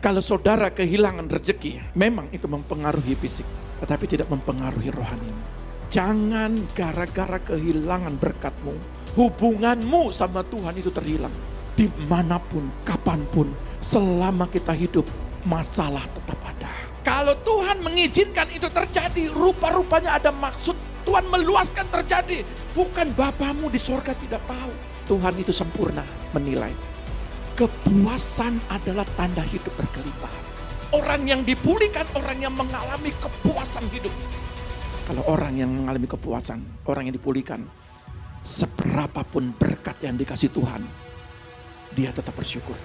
Kalau saudara kehilangan rezeki, memang itu mempengaruhi fisik, tetapi tidak mempengaruhi rohani. Jangan gara-gara kehilangan berkatmu, hubunganmu sama Tuhan itu terhilang. Dimanapun, kapanpun, selama kita hidup, masalah tetap ada. Kalau Tuhan mengizinkan itu terjadi, rupa-rupanya ada maksud. Tuhan meluaskan terjadi. Bukan Bapamu di sorga tidak tahu. Tuhan itu sempurna menilai. Kepuasan adalah tanda hidup berkelimpahan. Orang yang dipulihkan, orang yang mengalami kepuasan hidup. Kalau orang yang mengalami kepuasan, orang yang dipulihkan, seberapapun berkat yang dikasih Tuhan, dia tetap bersyukur.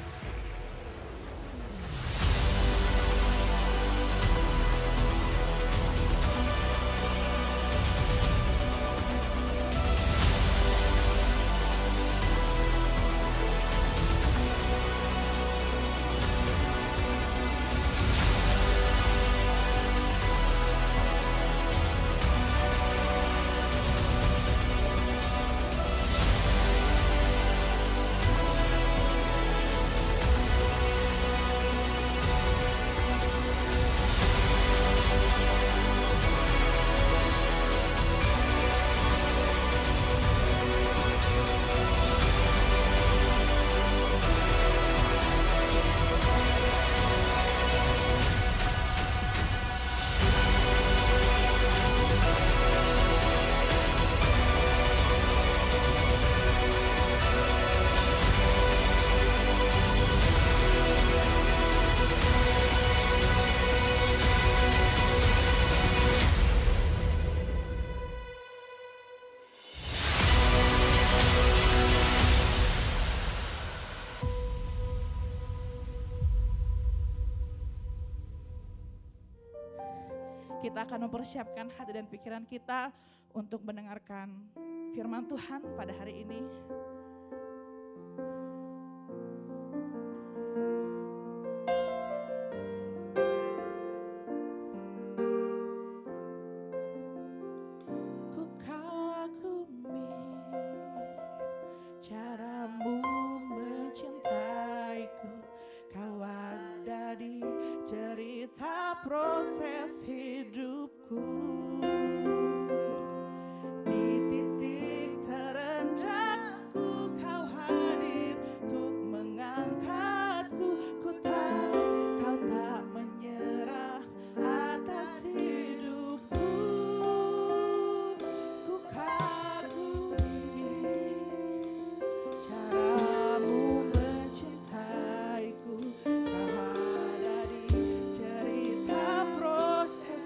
Kita akan mempersiapkan hati dan pikiran kita untuk mendengarkan firman Tuhan pada hari ini. Ku kagumi caramu mencintaiku, kau ada di cerita proses hidupku. Di titik terendahku kau hadir untuk mengangkatku. Ku tahu kau tak menyerah atas hidupku. Ku kagumi caramu mencintaiku, kau ada di cerita proses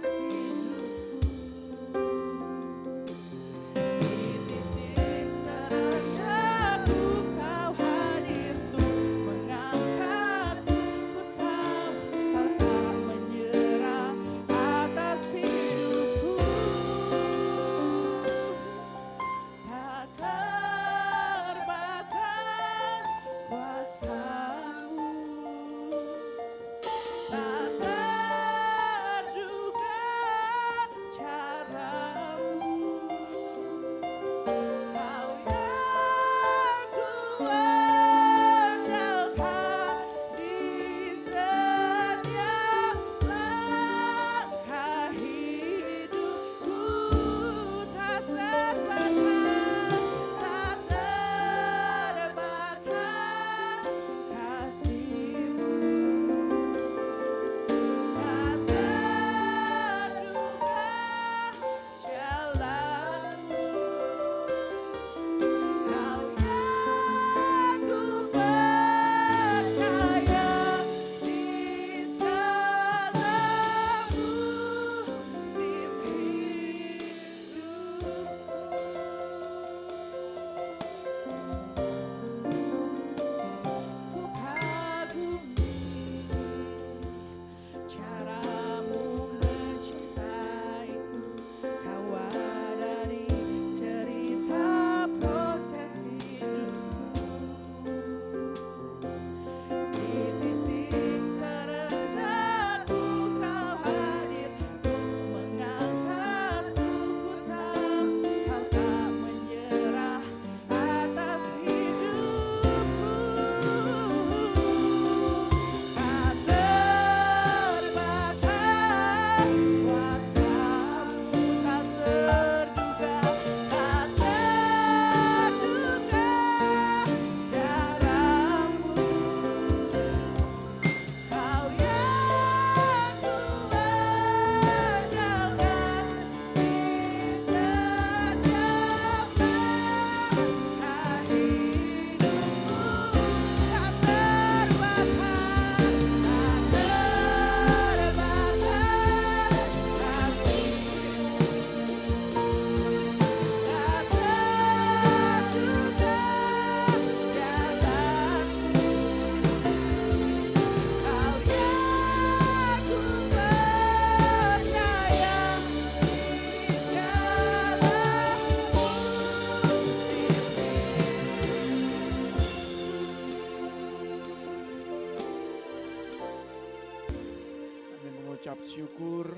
mengucap syukur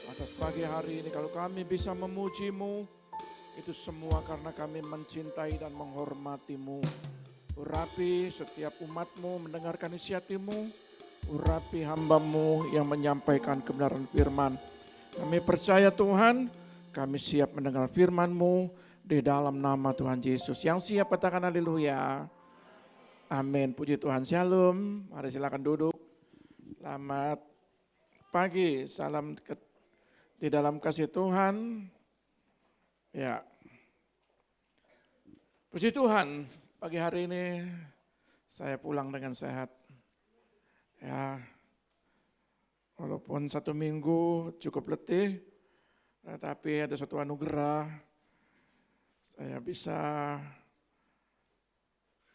atas pagi hari ini. Kalau kami bisa memuji-Mu, itu semua karena kami mencintai dan menghormati-Mu. Urapi setiap umat-Mu mendengarkan isi hati-Mu. Urapi hamba-Mu yang menyampaikan kebenaran firman. Kami percaya Tuhan, kami siap mendengar firman-Mu di dalam nama Tuhan Yesus. Yang siap katakan haleluya. Amin. Puji Tuhan. Shalom. Mari silakan duduk. Selamat pagi. Salam di dalam kasih Tuhan. Ya. Puji Tuhan. Pagi hari ini saya pulang dengan sehat. Ya. Walaupun 1 minggu cukup letih, tetapi ada suatu anugerah. Saya bisa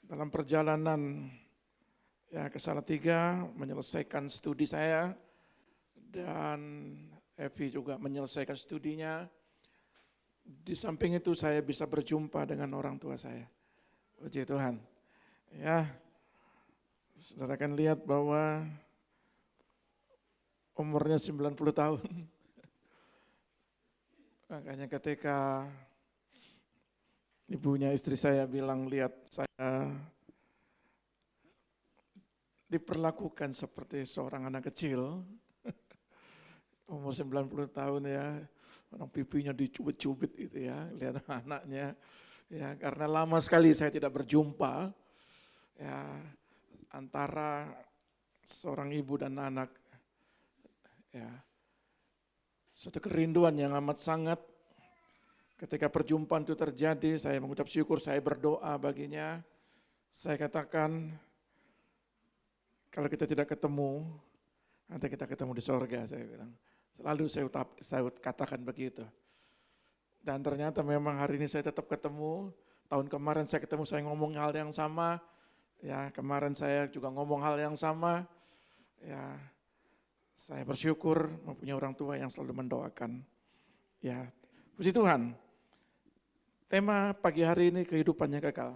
dalam perjalanan ke Salatiga menyelesaikan studi saya, dan Evi juga menyelesaikan studinya. Di samping itu saya bisa berjumpa dengan orang tua saya. Puji Tuhan. Ya, saudara akan lihat bahwa umurnya 90 tahun. Makanya ketika ibunya istri saya bilang, lihat saya diperlakukan seperti seorang anak kecil, umur 90 tahun ya, orang pipinya dicubit-cubit gitu ya, lihat anaknya, ya karena lama sekali saya tidak berjumpa, ya antara seorang ibu dan anak, ya suatu kerinduan yang amat sangat. Ketika perjumpaan itu terjadi, saya mengucap syukur, saya berdoa baginya. Saya katakan, kalau kita tidak ketemu, nanti kita ketemu di sorga, saya bilang. Selalu saya katakan begitu. Dan ternyata memang hari ini saya tetap ketemu. Tahun kemarin saya ketemu, saya ngomong hal yang sama. Ya, kemarin saya juga ngomong hal yang sama. Ya, saya bersyukur mempunyai orang tua yang selalu mendoakan. Ya, puji Tuhan. Tema pagi hari ini kehidupannya kekal.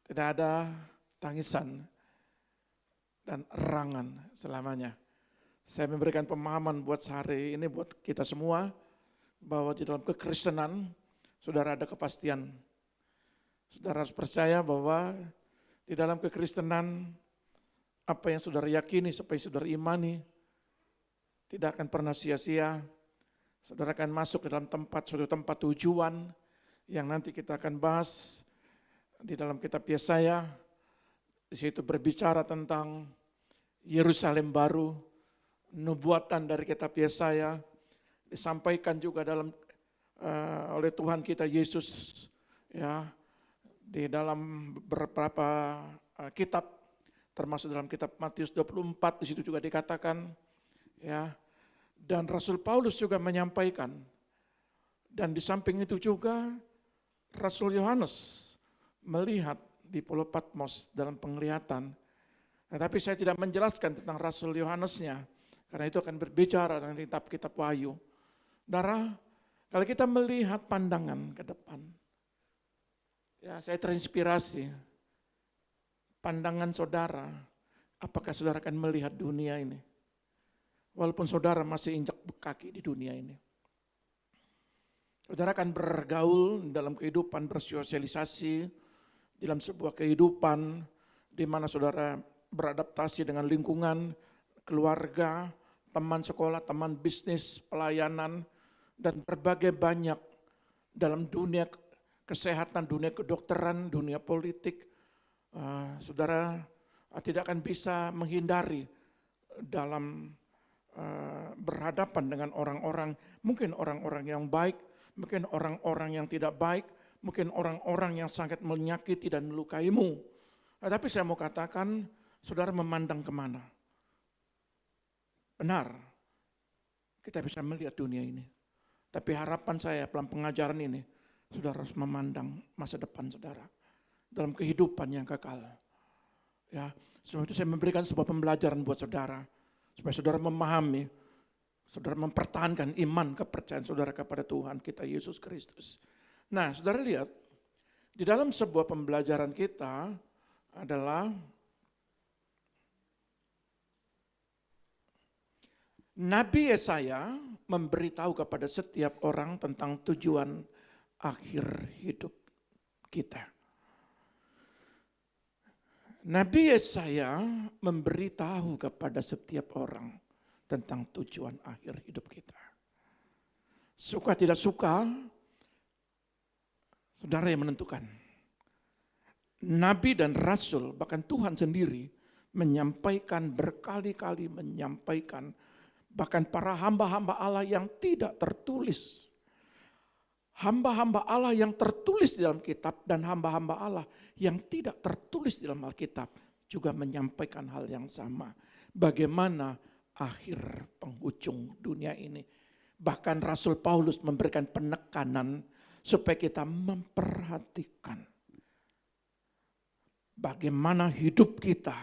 Tidak ada tangisan dan erangan selamanya. Saya memberikan pemahaman buat sehari ini buat kita semua, bahwa di dalam kekristenan saudara ada kepastian. Saudara harus percaya bahwa di dalam kekristenan apa yang saudara yakini, apa yang saudara imani tidak akan pernah sia-sia. Saudara akan masuk ke dalam suatu tempat tujuan yang nanti kita akan bahas di dalam kitab Yesaya. Di situ berbicara tentang Yerusalem baru, nubuatan dari kitab Yesaya disampaikan juga oleh Tuhan kita Yesus, ya, di dalam beberapa kitab, termasuk dalam kitab Matius 24, di situ juga dikatakan, ya. Dan Rasul Paulus juga menyampaikan. Dan di samping itu juga Rasul Yohanes melihat di Pulau Patmos dalam penglihatan. Tetapi saya tidak menjelaskan tentang Rasul Yohanesnya, karena itu akan berbicara tentang kitab-kitab Wahyu. Saudara, kalau kita melihat pandangan ke depan, ya saya terinspirasi. Pandangan saudara, apakah saudara akan melihat dunia ini? Walaupun saudara masih injak kaki di dunia ini. Saudara akan bergaul dalam kehidupan, bersosialisasi dalam sebuah kehidupan di mana saudara beradaptasi dengan lingkungan, keluarga, teman sekolah, teman bisnis, pelayanan, dan berbagai banyak dalam dunia kesehatan, dunia kedokteran, dunia politik. Saudara tidak akan bisa menghindari dalam berhadapan dengan orang-orang, mungkin orang-orang yang baik, mungkin orang-orang yang tidak baik, mungkin orang-orang yang sangat menyakiti dan melukaimu. Tapi saya mau katakan, saudara memandang kemana? Benar, kita bisa melihat dunia ini. Tapi harapan saya dalam pengajaran ini, saudara harus memandang masa depan saudara dalam kehidupan yang kekal. Ya, sebab itu saya memberikan sebuah pembelajaran buat saudara, supaya saudara memahami, saudara mempertahankan iman kepercayaan saudara kepada Tuhan kita Yesus Kristus. Nah, saudara lihat, di dalam sebuah pembelajaran kita adalah Nabi Yesaya memberitahu kepada setiap orang tentang tujuan akhir hidup kita. Nabi Yesaya memberitahu kepada setiap orang tentang tujuan akhir hidup kita. Suka tidak suka, saudara yang menentukan. Nabi dan Rasul, bahkan Tuhan sendiri menyampaikan berkali-kali menyampaikan, bahkan para hamba-hamba Allah yang tidak tertulis. Hamba-hamba Allah yang tertulis di dalam kitab dan hamba-hamba Allah yang tidak tertulis di dalam Alkitab juga menyampaikan hal yang sama. Bagaimana akhir penghujung dunia ini. Bahkan Rasul Paulus memberikan penekanan supaya kita memperhatikan bagaimana hidup kita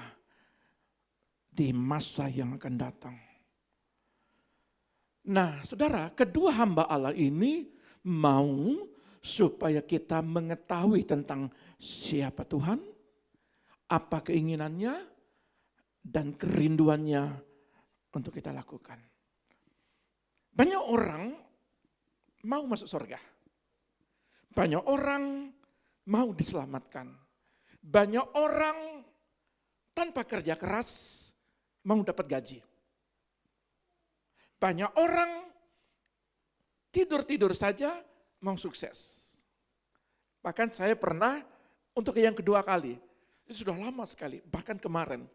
di masa yang akan datang. Nah, saudara, kedua hamba Allah ini mau supaya kita mengetahui tentang siapa Tuhan, apa keinginannya, dan kerinduannya untuk kita lakukan. Banyak orang mau masuk surga. Banyak orang mau diselamatkan. Banyak orang tanpa kerja keras mau dapat gaji. Banyak orang tidur-tidur saja mau sukses. Bahkan saya pernah untuk yang kedua kali, itu sudah lama sekali, bahkan kemarin.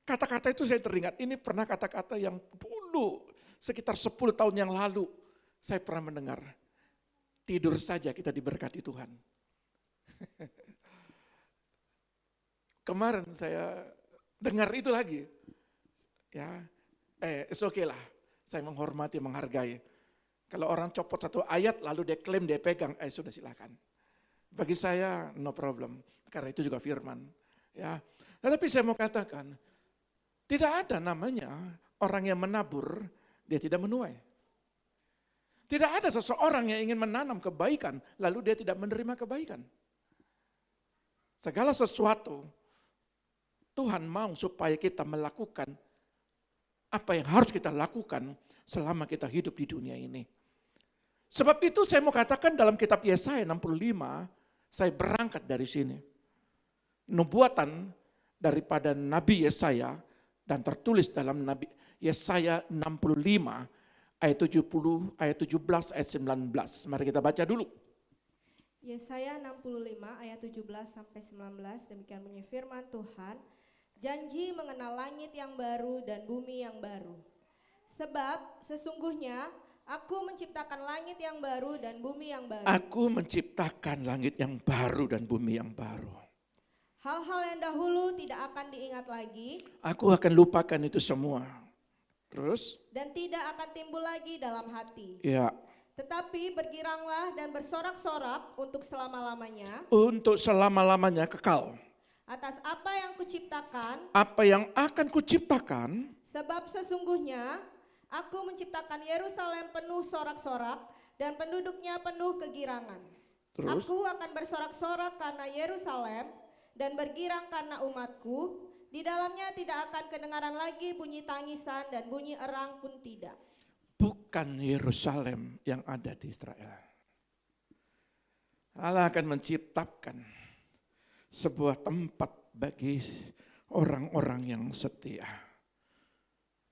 Kata-kata itu saya teringat, ini pernah kata-kata yang dulu, sekitar 10 tahun yang lalu, saya pernah mendengar. Tidur saja kita diberkati Tuhan. Kemarin saya dengar itu lagi. Ya, it's okay lah, saya menghormati, menghargai. Kalau orang copot satu ayat lalu dia klaim, dia pegang, sudah silakan. Bagi saya no problem, karena itu juga firman. Ya, nah, tapi saya mau katakan, tidak ada namanya orang yang menabur, dia tidak menuai. Tidak ada seseorang yang ingin menanam kebaikan, lalu dia tidak menerima kebaikan. Segala sesuatu, Tuhan mau supaya kita melakukan apa yang harus kita lakukan selama kita hidup di dunia ini. Sebab itu saya mau katakan dalam kitab Yesaya 65, saya berangkat dari sini. Nubuatan daripada Nabi Yesaya dan tertulis dalam Nabi Yesaya 65 ayat 70, ayat 17, ayat 19. Mari kita baca dulu. Yesaya 65 ayat 17 sampai 19, demikian bunyi firman Tuhan. Janji mengenal langit yang baru dan bumi yang baru. Sebab sesungguhnya aku menciptakan langit yang baru dan bumi yang baru. Aku menciptakan langit yang baru dan bumi yang baru. Hal-hal yang dahulu tidak akan diingat lagi. Aku akan lupakan itu semua. Terus? Dan tidak akan timbul lagi dalam hati. Ya. Tetapi bergiranglah dan bersorak-sorak untuk selama-lamanya. Untuk selama-lamanya kekal. Atas apa yang kuciptakan. Apa yang akan kuciptakan. Sebab sesungguhnya aku menciptakan Yerusalem penuh sorak-sorak dan penduduknya penuh kegirangan. Terus? Aku akan bersorak-sorak karena Yerusalem dan bergirang karena umatku. Di dalamnya tidak akan kedengaran lagi bunyi tangisan dan bunyi erang pun tidak. Bukan Yerusalem yang ada di Israel. Allah akan menciptakan sebuah tempat bagi orang-orang yang setia.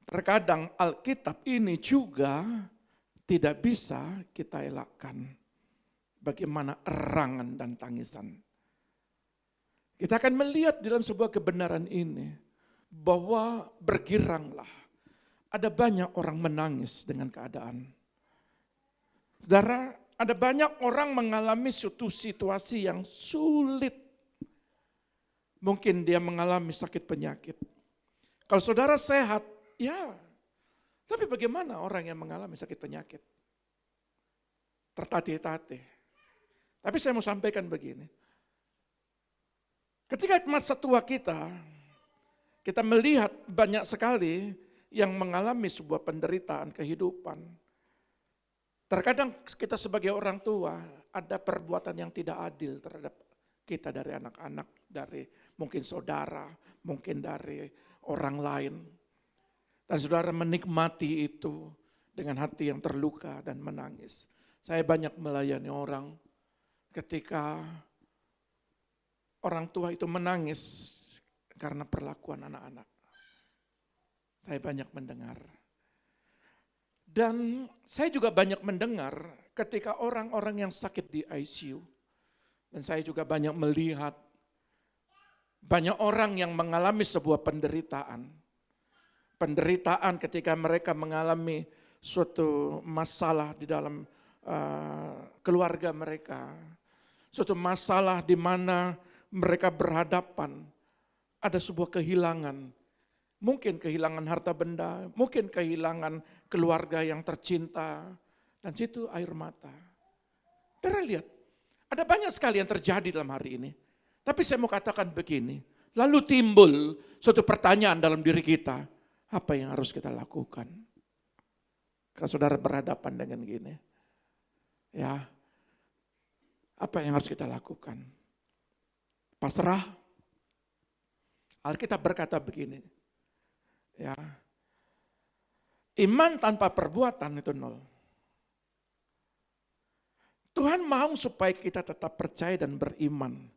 Terkadang Alkitab ini juga tidak bisa kita elakkan. Bagaimana erangan dan tangisan. Kita akan melihat dalam sebuah kebenaran ini bahwa bergiranglah. Ada banyak orang menangis dengan keadaan. Saudara, ada banyak orang mengalami suatu situasi yang sulit. Mungkin dia mengalami sakit penyakit. Kalau saudara sehat, ya. Tapi bagaimana orang yang mengalami sakit penyakit? Tertatih-tatih. Tapi saya mau sampaikan begini. Ketika masa tua kita melihat banyak sekali yang mengalami sebuah penderitaan kehidupan. Terkadang kita sebagai orang tua ada perbuatan yang tidak adil terhadap kita dari anak-anak, dari mungkin saudara, mungkin dari orang lain. Dan saudara menikmati itu dengan hati yang terluka dan menangis. Saya banyak melayani orang ketika orang tua itu menangis karena perlakuan anak-anak. Saya banyak mendengar. Dan saya juga banyak mendengar ketika orang-orang yang sakit di ICU. Dan saya juga banyak melihat banyak orang yang mengalami sebuah penderitaan. Penderitaan ketika mereka mengalami suatu masalah di dalam keluarga mereka. Suatu masalah di mana mereka berhadapan, ada sebuah kehilangan. Mungkin kehilangan harta benda, mungkin kehilangan keluarga yang tercinta. Dan situ air mata. Saudara lihat, ada banyak sekali yang terjadi dalam hari ini. Tapi saya mau katakan begini, lalu timbul suatu pertanyaan dalam diri kita, apa yang harus kita lakukan? Kalau saudara berhadapan dengan gini, ya, apa yang harus kita lakukan? Pasrah. Alkitab berkata begini, ya, iman tanpa perbuatan itu nol. Tuhan mau supaya kita tetap percaya dan beriman.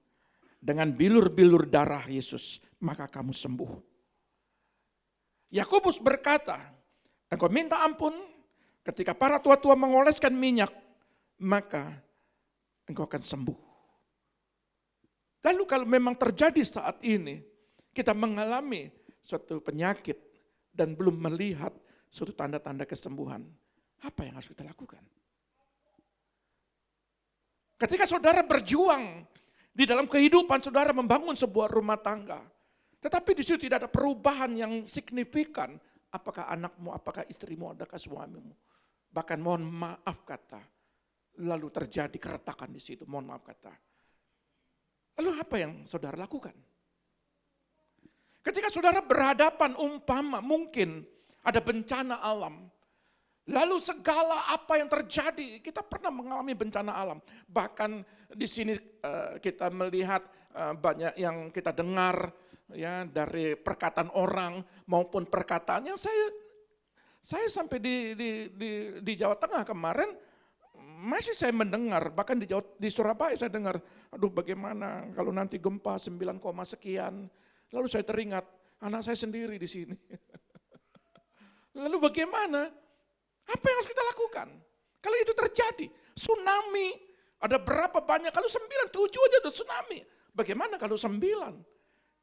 Dengan bilur-bilur darah Yesus, maka kamu sembuh. Yakobus berkata, engkau minta ampun ketika para tua-tua mengoleskan minyak, maka engkau akan sembuh. Lalu kalau memang terjadi saat ini, kita mengalami suatu penyakit dan belum melihat suatu tanda-tanda kesembuhan, apa yang harus kita lakukan? Ketika saudara berjuang di dalam kehidupan, saudara membangun sebuah rumah tangga, tetapi di situ tidak ada perubahan yang signifikan, apakah anakmu, apakah istrimu, adakah suamimu, bahkan mohon maaf kata, lalu terjadi keretakan di situ, mohon maaf kata. Lalu apa yang saudara lakukan? Ketika saudara berhadapan umpama mungkin ada bencana alam, lalu segala apa yang terjadi, kita pernah mengalami bencana alam. Bahkan di sini kita melihat banyak yang kita dengar ya dari perkataan orang maupun perkataan yang saya sampai di Jawa Tengah kemarin masih saya mendengar, bahkan di Surabaya saya dengar, aduh bagaimana kalau nanti gempa 9, sekian. Lalu saya teringat anak saya sendiri di sini. Lalu bagaimana? Apa yang harus kita lakukan? Kalau itu terjadi, tsunami, ada berapa banyak, kalau 9, 7 aja ada tsunami. Bagaimana kalau 9?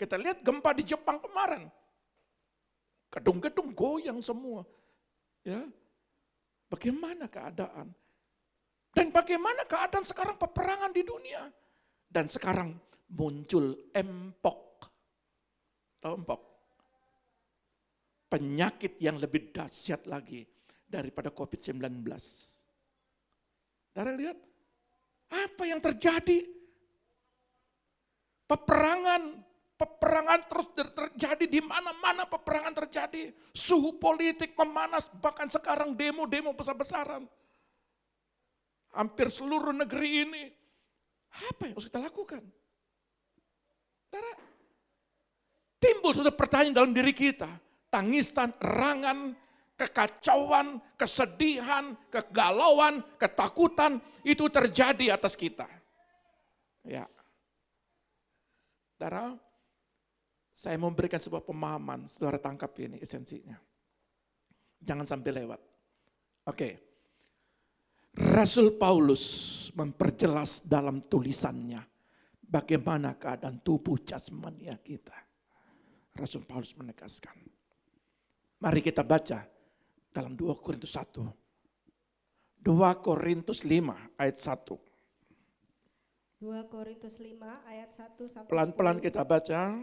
Kita lihat gempa di Jepang kemarin. Gedung-gedung goyang semua. Ya, bagaimana keadaan? Dan bagaimana keadaan sekarang peperangan di dunia? Dan sekarang muncul Mpox. Tahu Mpox? Penyakit yang lebih dahsyat lagi daripada COVID-19. Saudara lihat, apa yang terjadi? Peperangan terus terjadi di mana-mana peperangan terjadi. Suhu politik memanas, bahkan sekarang demo-demo besar-besaran. Hampir seluruh negeri ini. Apa yang harus kita lakukan? Saudara, timbul sudah pertanyaan dalam diri kita. Tangisan, erangan, kekacauan, kesedihan, kegalauan, ketakutan itu terjadi atas kita. Ya. Saudara, saya mau memberikan sebuah pemahaman, saudara tangkap ini esensinya. Jangan sampai lewat. Oke. Rasul Paulus memperjelas dalam tulisannya bagaimana keadaan tubuh jasmania kita. Rasul Paulus menegaskan. Mari kita baca dalam 2 Korintus 1. 2 Korintus 5 ayat 1. 2 Korintus 5 ayat 1 sampai Pelan-pelan 10. kita baca.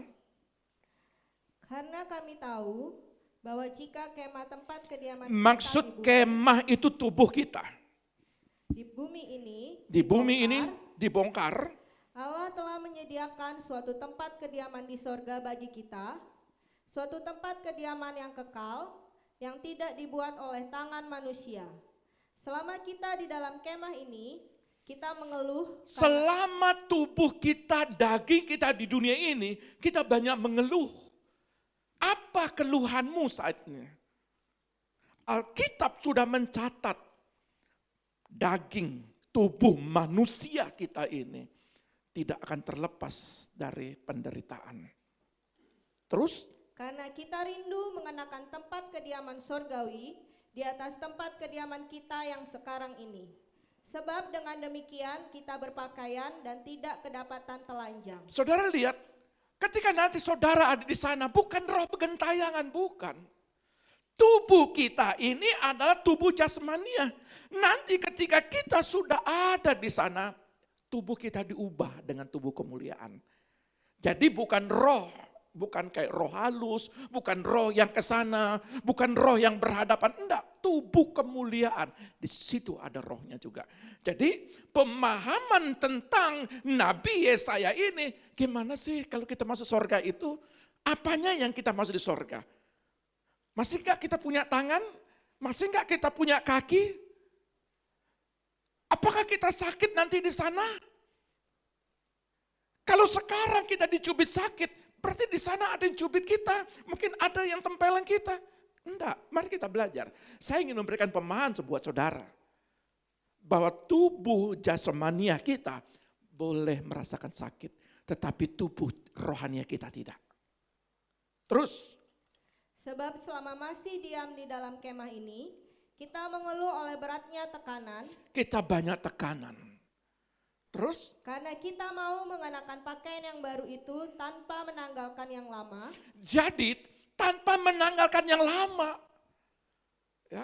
Karena kami tahu bahwa jika kemah tempat kediaman Maksud kita kemah itu tubuh kita. di bumi ini Dibongkar. Allah telah menyediakan suatu tempat kediaman di sorga bagi kita, suatu tempat kediaman yang kekal, yang tidak dibuat oleh tangan manusia. Selama kita di dalam kemah ini, kita mengeluh. Selama tubuh kita, daging kita di dunia ini, kita banyak mengeluh. Apa keluhanmu saat ini? Alkitab sudah mencatat daging tubuh manusia kita ini tidak akan terlepas dari penderitaan. Terus, Karena kita rindu mengenakan tempat kediaman sorgawi di atas tempat kediaman kita yang sekarang ini. Sebab dengan demikian kita berpakaian dan tidak kedapatan telanjang. saudara lihat, ketika nanti saudara ada di sana, bukan roh gentayangan, bukan. Tubuh kita ini adalah tubuh jasmania. Nanti ketika kita sudah ada di sana, tubuh kita diubah dengan tubuh kemuliaan. Jadi bukan roh, bukan kayak roh halus, bukan roh yang ke sana, bukan roh yang berhadapan, enggak, tubuh kemuliaan. Di situ ada rohnya juga. Jadi pemahaman tentang Nabi Yesaya ini, gimana sih kalau kita masuk surga itu, apanya yang kita masuk di surga? Masih enggak kita punya tangan? Masih enggak kita punya kaki? Apakah kita sakit nanti di sana? Kalau sekarang kita dicubit sakit, berarti di sana ada yang cubit kita, mungkin ada yang tempelan kita. Enggak, mari kita belajar. Saya ingin memberikan pemahaman buat saudara, bahwa tubuh jasmania kita boleh merasakan sakit, tetapi tubuh rohania kita tidak. Terus, Sebab selama masih diam di dalam kemah ini, kita mengeluh oleh beratnya tekanan. kita banyak tekanan. Terus, Karena kita mau mengenakan pakaian yang baru itu tanpa menanggalkan yang lama. jadi tanpa menanggalkan yang lama. Ya.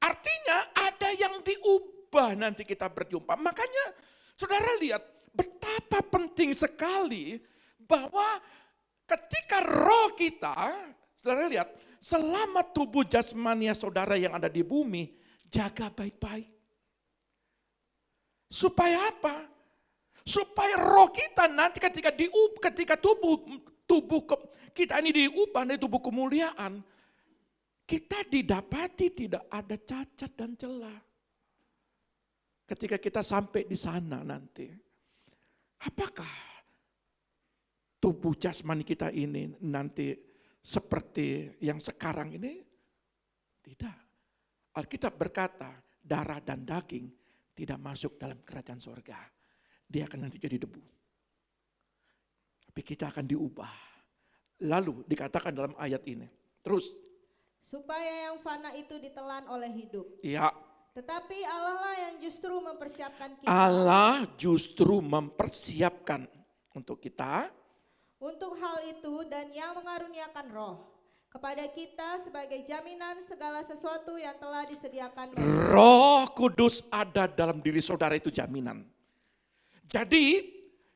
Artinya ada yang diubah nanti kita berjumpa. Makanya saudara lihat betapa penting sekali bahwa ketika roh kita, saudara lihat selama tubuh jasmania saudara yang ada di bumi, jaga baik-baik. Supaya apa? Supaya roh kita nanti ketika tubuh kita ini diubah dari tubuh kemuliaan, kita didapati tidak ada cacat dan celah. Ketika kita sampai di sana nanti, apakah tubuh jasmani kita ini nanti seperti yang sekarang ini? Tidak. Alkitab berkata, darah dan daging tidak masuk dalam kerajaan surga. Dia akan nanti jadi debu. Tapi kita akan diubah. Lalu dikatakan dalam ayat ini. Terus. Supaya yang fana itu ditelan oleh hidup. Ya. Tetapi Allah lah yang justru mempersiapkan kita. Allah justru mempersiapkan untuk kita. Untuk hal itu dan yang mengaruniakan roh kepada kita sebagai jaminan segala sesuatu yang telah disediakan. Roh Kudus ada dalam diri saudara, itu jaminan. Jadi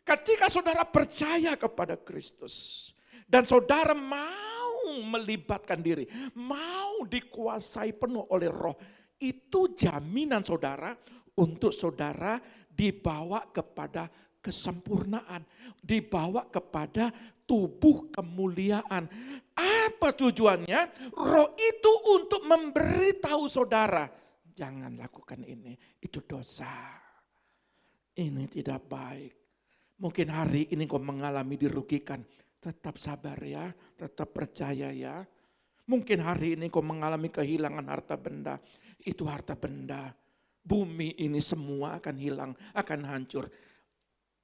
ketika saudara percaya kepada Kristus dan saudara mau melibatkan diri, mau dikuasai penuh oleh roh, itu jaminan saudara untuk saudara dibawa kepada kesempurnaan, dibawa kepada tubuh kemuliaan. Apa tujuannya? Roh itu untuk memberitahu saudara, jangan lakukan ini, itu dosa. Ini tidak baik. Mungkin hari ini kau mengalami dirugikan, tetap sabar ya, tetap percaya ya. Mungkin hari ini kau mengalami kehilangan harta benda, itu harta benda. Bumi ini semua akan hilang, akan hancur.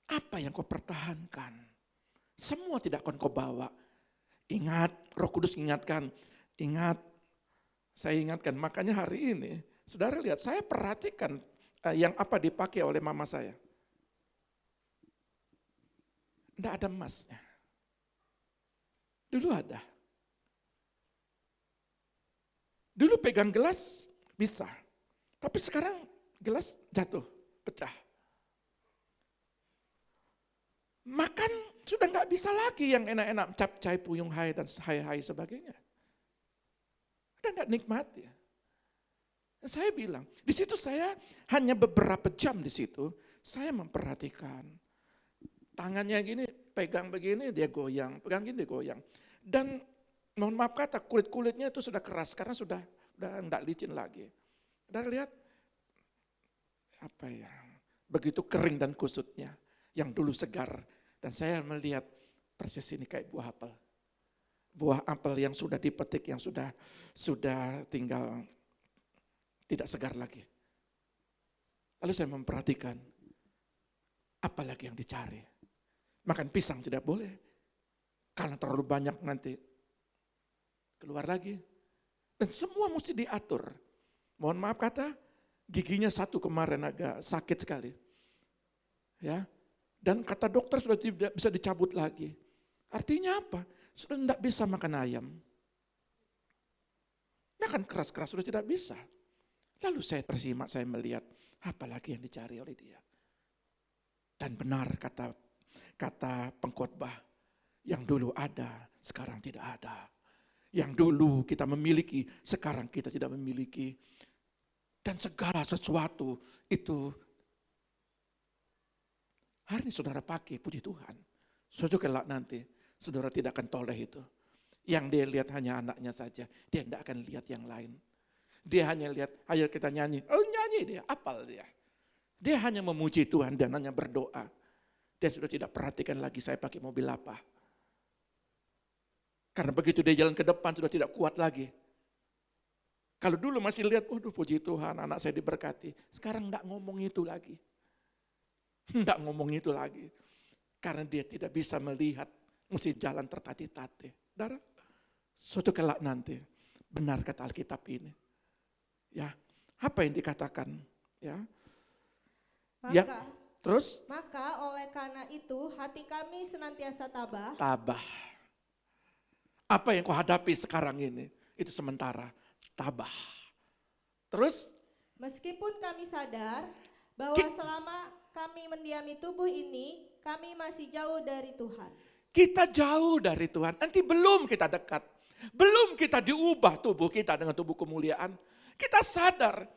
Apa yang kau pertahankan? Semua tidak akan kau bawa. Ingat, Roh Kudus ingatkan. Ingat, saya ingatkan. Makanya hari ini, saudara lihat, saya perhatikan yang apa dipakai oleh mama saya. Tidak ada emasnya. Dulu ada. Dulu pegang gelas bisa. Tapi sekarang gelas jatuh, pecah. Makan sudah nggak bisa lagi yang enak-enak, capcay, puyung hai dan hai sebagainya. Udah nggak nikmati. Saya bilang, di situ saya hanya beberapa jam di situ, saya memperhatikan. Tangannya gini, pegang begini dia goyang, pegang gini dia goyang. Dan mohon maaf kata, kulit-kulitnya itu sudah keras karena sudah nggak licin lagi. Udah lihat apa ya? Begitu kering dan kusutnya, yang dulu segar. Dan saya melihat persis ini kayak buah apel. buah apel yang sudah dipetik, yang sudah tinggal tidak segar lagi. Lalu saya memperhatikan, apa lagi yang dicari? Makan pisang tidak boleh, karena terlalu banyak nanti keluar lagi. Dan semua mesti diatur. Mohon maaf kata, giginya satu kemarin agak sakit sekali. Ya, dan kata dokter sudah tidak bisa dicabut lagi. Artinya apa? Sudah tidak bisa makan ayam. Makan keras-keras sudah tidak bisa. Lalu saya tersimak, saya melihat apa lagi yang dicari oleh dia. Dan benar kata pengkhotbah, yang dulu ada, sekarang tidak ada. Yang dulu kita memiliki, sekarang kita tidak memiliki. Dan segala sesuatu itu, hari ini saudara pakai, puji Tuhan. Suatu kelak nanti, saudara tidak akan toleh itu. Yang dia lihat hanya anaknya saja, dia tidak akan lihat yang lain. Dia hanya lihat, ayo kita nyanyi, oh nyanyi dia, apal dia. Dia hanya memuji Tuhan dan hanya berdoa. Dia sudah tidak perhatikan lagi saya pakai mobil apa. Karena begitu dia jalan ke depan sudah tidak kuat lagi. Kalau dulu masih lihat, waduh puji Tuhan anak saya diberkati. Sekarang enggak ngomong itu lagi. Enggak ngomong itu lagi. Karena dia tidak bisa melihat, mesti jalan tertati-tati. Saudara, suatu kelak nanti, benar kata Alkitab ini. Ya, apa yang dikatakan? Ya, Maka oleh karena itu hati kami senantiasa tabah. Apa yang kau hadapi sekarang ini? Itu sementara, tabah. Terus? Meskipun kami sadar bahwa selama kami mendiami tubuh ini, kami masih jauh dari Tuhan. Kita jauh dari Tuhan, nanti belum kita dekat. Belum kita diubah tubuh kita dengan tubuh kemuliaan. Kita sadar.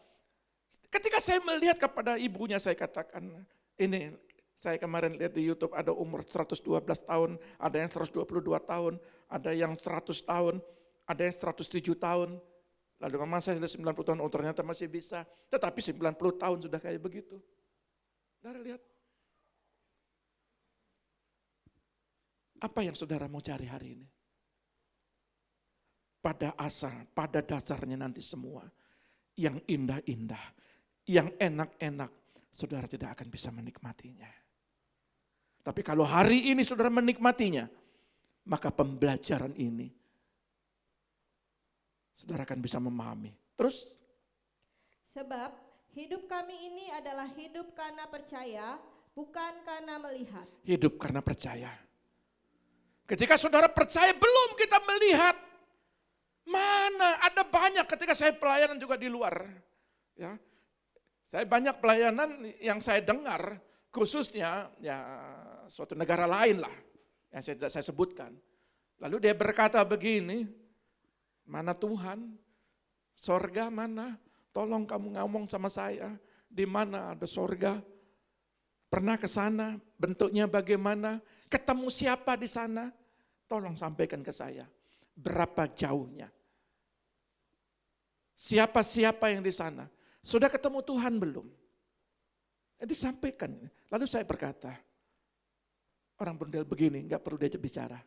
Ketika saya melihat kepada ibunya, saya katakan, ini saya kemarin lihat di YouTube ada umur 112 tahun, ada yang 122 tahun, ada yang 100 tahun, ada yang 107 tahun. Lalu mama saya sudah 90 tahun, oh ternyata masih bisa. Tetapi 90 tahun sudah kayak begitu. Saudara lihat. Apa yang saudara mau cari hari ini? Pada dasarnya nanti semua, yang indah-indah, yang enak-enak, saudara tidak akan bisa menikmatinya. Tapi kalau hari ini saudara menikmatinya, maka pembelajaran ini, saudara akan bisa memahami. Terus? Sebab hidup kami ini adalah hidup karena percaya, bukan karena melihat. Hidup karena percaya. Ketika saudara percaya, belum kita melihat. Mana ada banyak ketika saya pelayanan juga di luar. Ya, saya banyak pelayanan yang saya dengar, khususnya ya suatu negara lain lah, yang tidak saya sebutkan. Lalu dia berkata begini, mana Tuhan, sorga mana, tolong kamu ngomong sama saya, di mana ada sorga, pernah ke sana, bentuknya bagaimana, ketemu siapa di sana, tolong sampaikan ke saya. Berapa jauhnya? Siapa-siapa yang di sana? Sudah ketemu Tuhan belum? Disampaikan. Lalu saya berkata, orang model begini nggak perlu diajak bicara.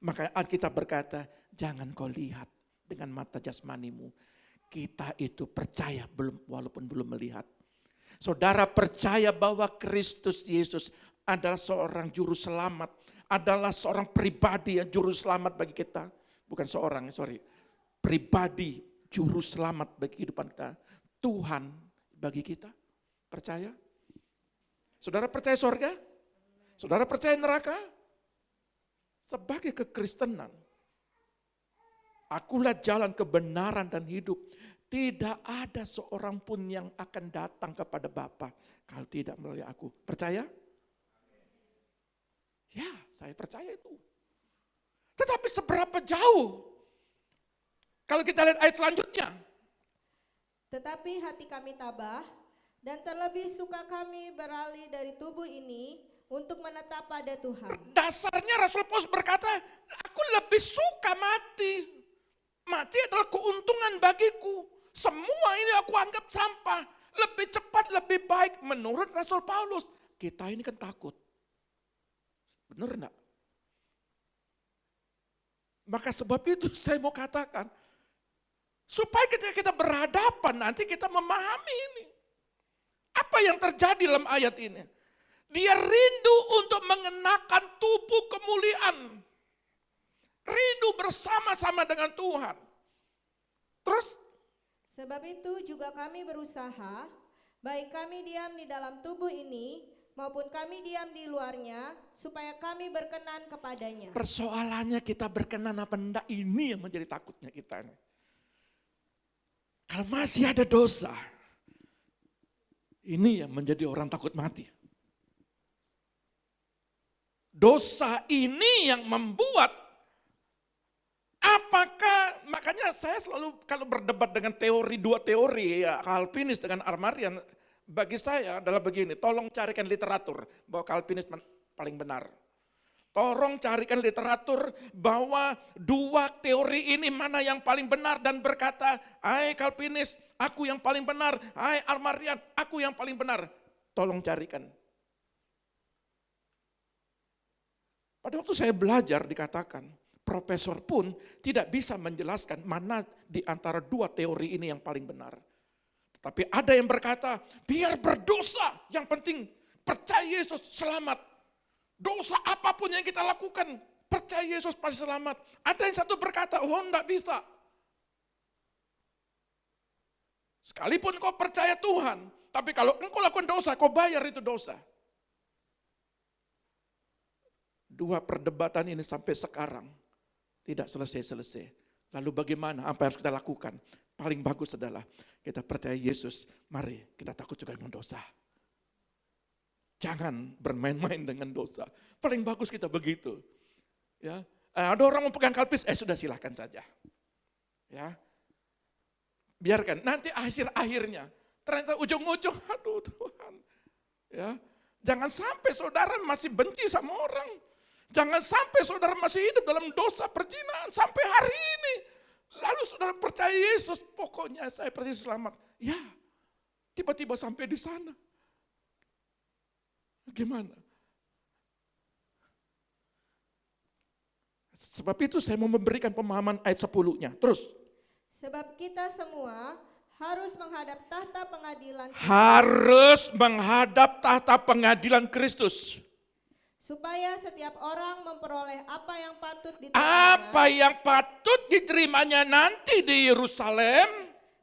Maka Alkitab berkata, jangan kau lihat dengan mata jasmanimu. Kita itu percaya walaupun belum melihat. Saudara percaya bahwa Kristus Yesus adalah seorang juru selamat, adalah seorang pribadi yang juru selamat bagi kita. Bukan seorang, pribadi juru selamat bagi kehidupan kita. Tuhan bagi kita. Percaya? Saudara percaya surga? Saudara percaya neraka? Sebagai kekristenan, akulah jalan kebenaran dan hidup. Tidak ada seorang pun yang akan datang kepada Bapa kalau tidak melalui aku. Percaya? Ya, saya percaya itu. Tetapi seberapa jauh? Kalau kita lihat ayat selanjutnya. Tetapi hati kami tabah, dan terlebih suka kami beralih dari tubuh ini untuk menetap pada Tuhan. Dasarnya Rasul Paulus berkata, aku lebih suka mati. Mati adalah keuntungan bagiku. Semua ini aku anggap sampah. Lebih cepat, lebih baik. Menurut Rasul Paulus, kita ini kan takut. Benar enggak? Maka sebab itu saya mau katakan, supaya ketika kita berhadapan nanti kita memahami ini. Apa yang terjadi dalam ayat ini? Dia rindu untuk mengenakan tubuh kemuliaan. Rindu bersama-sama dengan Tuhan. Terus, Sebab itu juga kami berusaha, baik kami diam di dalam tubuh ini, maupun kami diam di luarnya, supaya kami berkenan kepadanya. persoalannya kita berkenan apa enggak, ini yang menjadi takutnya kita. Kalau masih ada dosa, ini yang menjadi orang takut mati. Dosa ini yang membuat, apakah, makanya saya selalu kalau berdebat dengan dua teori ya, Calvinis dengan Armarian, bagi saya adalah begini, tolong carikan literatur bahwa Calvinis paling benar. Tolong carikan literatur bahwa dua teori ini mana yang paling benar dan berkata, hai Calvinis, aku yang paling benar, hai Armarian, aku yang paling benar. Tolong carikan. Pada waktu saya belajar dikatakan, profesor pun tidak bisa menjelaskan mana di antara dua teori ini yang paling benar. Tapi ada yang berkata, biar berdosa, yang penting percaya Yesus selamat. Dosa apapun yang kita lakukan, percaya Yesus pasti selamat. Ada yang satu berkata, oh enggak bisa. Sekalipun kau percaya Tuhan, tapi kalau engkau lakukan dosa, kau bayar itu dosa. Dua perdebatan ini sampai sekarang tidak selesai-selesai. Lalu bagaimana, apa yang harus kita lakukan? Paling bagus adalah kita percaya Yesus, mari kita takut juga dengan dosa. Jangan bermain-main dengan dosa. Paling bagus kita begitu. Ya, ada orang mau pegang Calvinis, sudah silahkan saja. Ya, biarkan. Nanti akhirnya, ternyata ujung-ujung, aduh Tuhan. Ya, jangan sampai saudara masih benci sama orang. Jangan sampai saudara masih hidup dalam dosa perzinahan sampai hari ini. Lalu saudara percaya Yesus, pokoknya saya percaya selamat. Ya, tiba-tiba sampai di sana. Gimana? Sebab itu saya mau memberikan pemahaman ayat 10-nya. Terus. Sebab kita semua harus menghadap tahta pengadilan Kristus, Harus menghadap tahta pengadilan Kristus. supaya setiap orang memperoleh apa yang patut diterimanya, Apa yang patut diterimanya nanti di Yerusalem,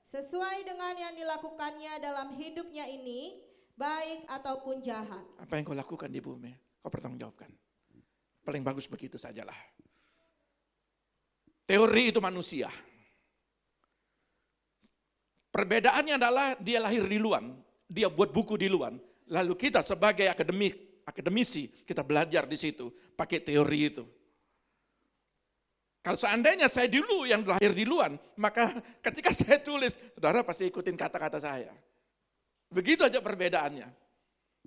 sesuai dengan yang dilakukannya dalam hidupnya ini, baik ataupun jahat. apa yang kau lakukan di bumi, kau bertanggungjawabkan. Paling bagus begitu sajalah. Teori itu manusia. Perbedaannya adalah dia lahir di luar, dia buat buku di luar. Lalu kita sebagai akademisi, kita belajar di situ, pakai teori itu. Kalau seandainya saya dulu yang lahir di luar, maka ketika saya tulis, saudara pasti ikutin kata-kata saya. Begitu aja perbedaannya.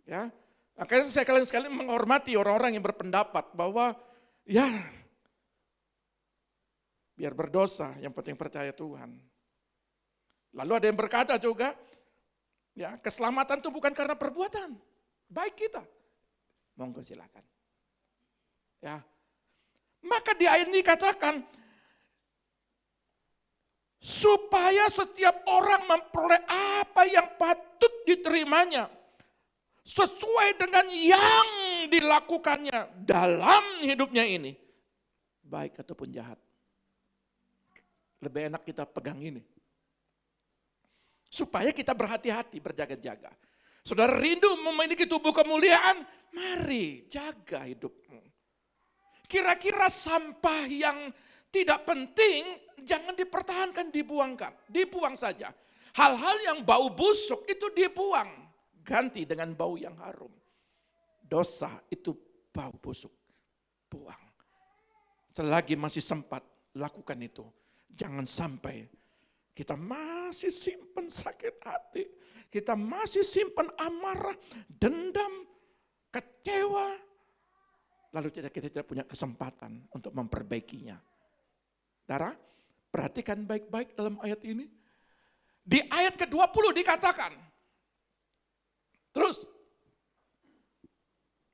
Ya, makanya saya sekali menghormati orang-orang yang berpendapat bahwa ya biar berdosa, yang penting percaya Tuhan. Lalu ada yang berkata juga, ya keselamatan itu bukan karena perbuatan baik kita. Monggo silakan. Ya. Maka di ayat ini dikatakan supaya setiap orang memperoleh apa yang patut diterimanya sesuai dengan yang dilakukannya dalam hidupnya ini, baik ataupun jahat. Lebih enak kita pegang ini. Supaya kita berhati-hati, berjaga-jaga. Saudara rindu memiliki tubuh kemuliaan, mari jaga hidupmu. Kira-kira sampah yang tidak penting jangan dipertahankan, dibuang saja. Hal-hal yang bau busuk itu dibuang, ganti dengan bau yang harum. Dosa itu bau busuk, buang. Selagi masih sempat, lakukan itu. Jangan sampai kita masih simpan sakit hati, kita masih simpan amarah, dendam, kecewa, lalu kita tidak punya kesempatan untuk memperbaikinya. Saudara, perhatikan baik-baik dalam ayat ini. Di ayat ke-20 dikatakan, terus.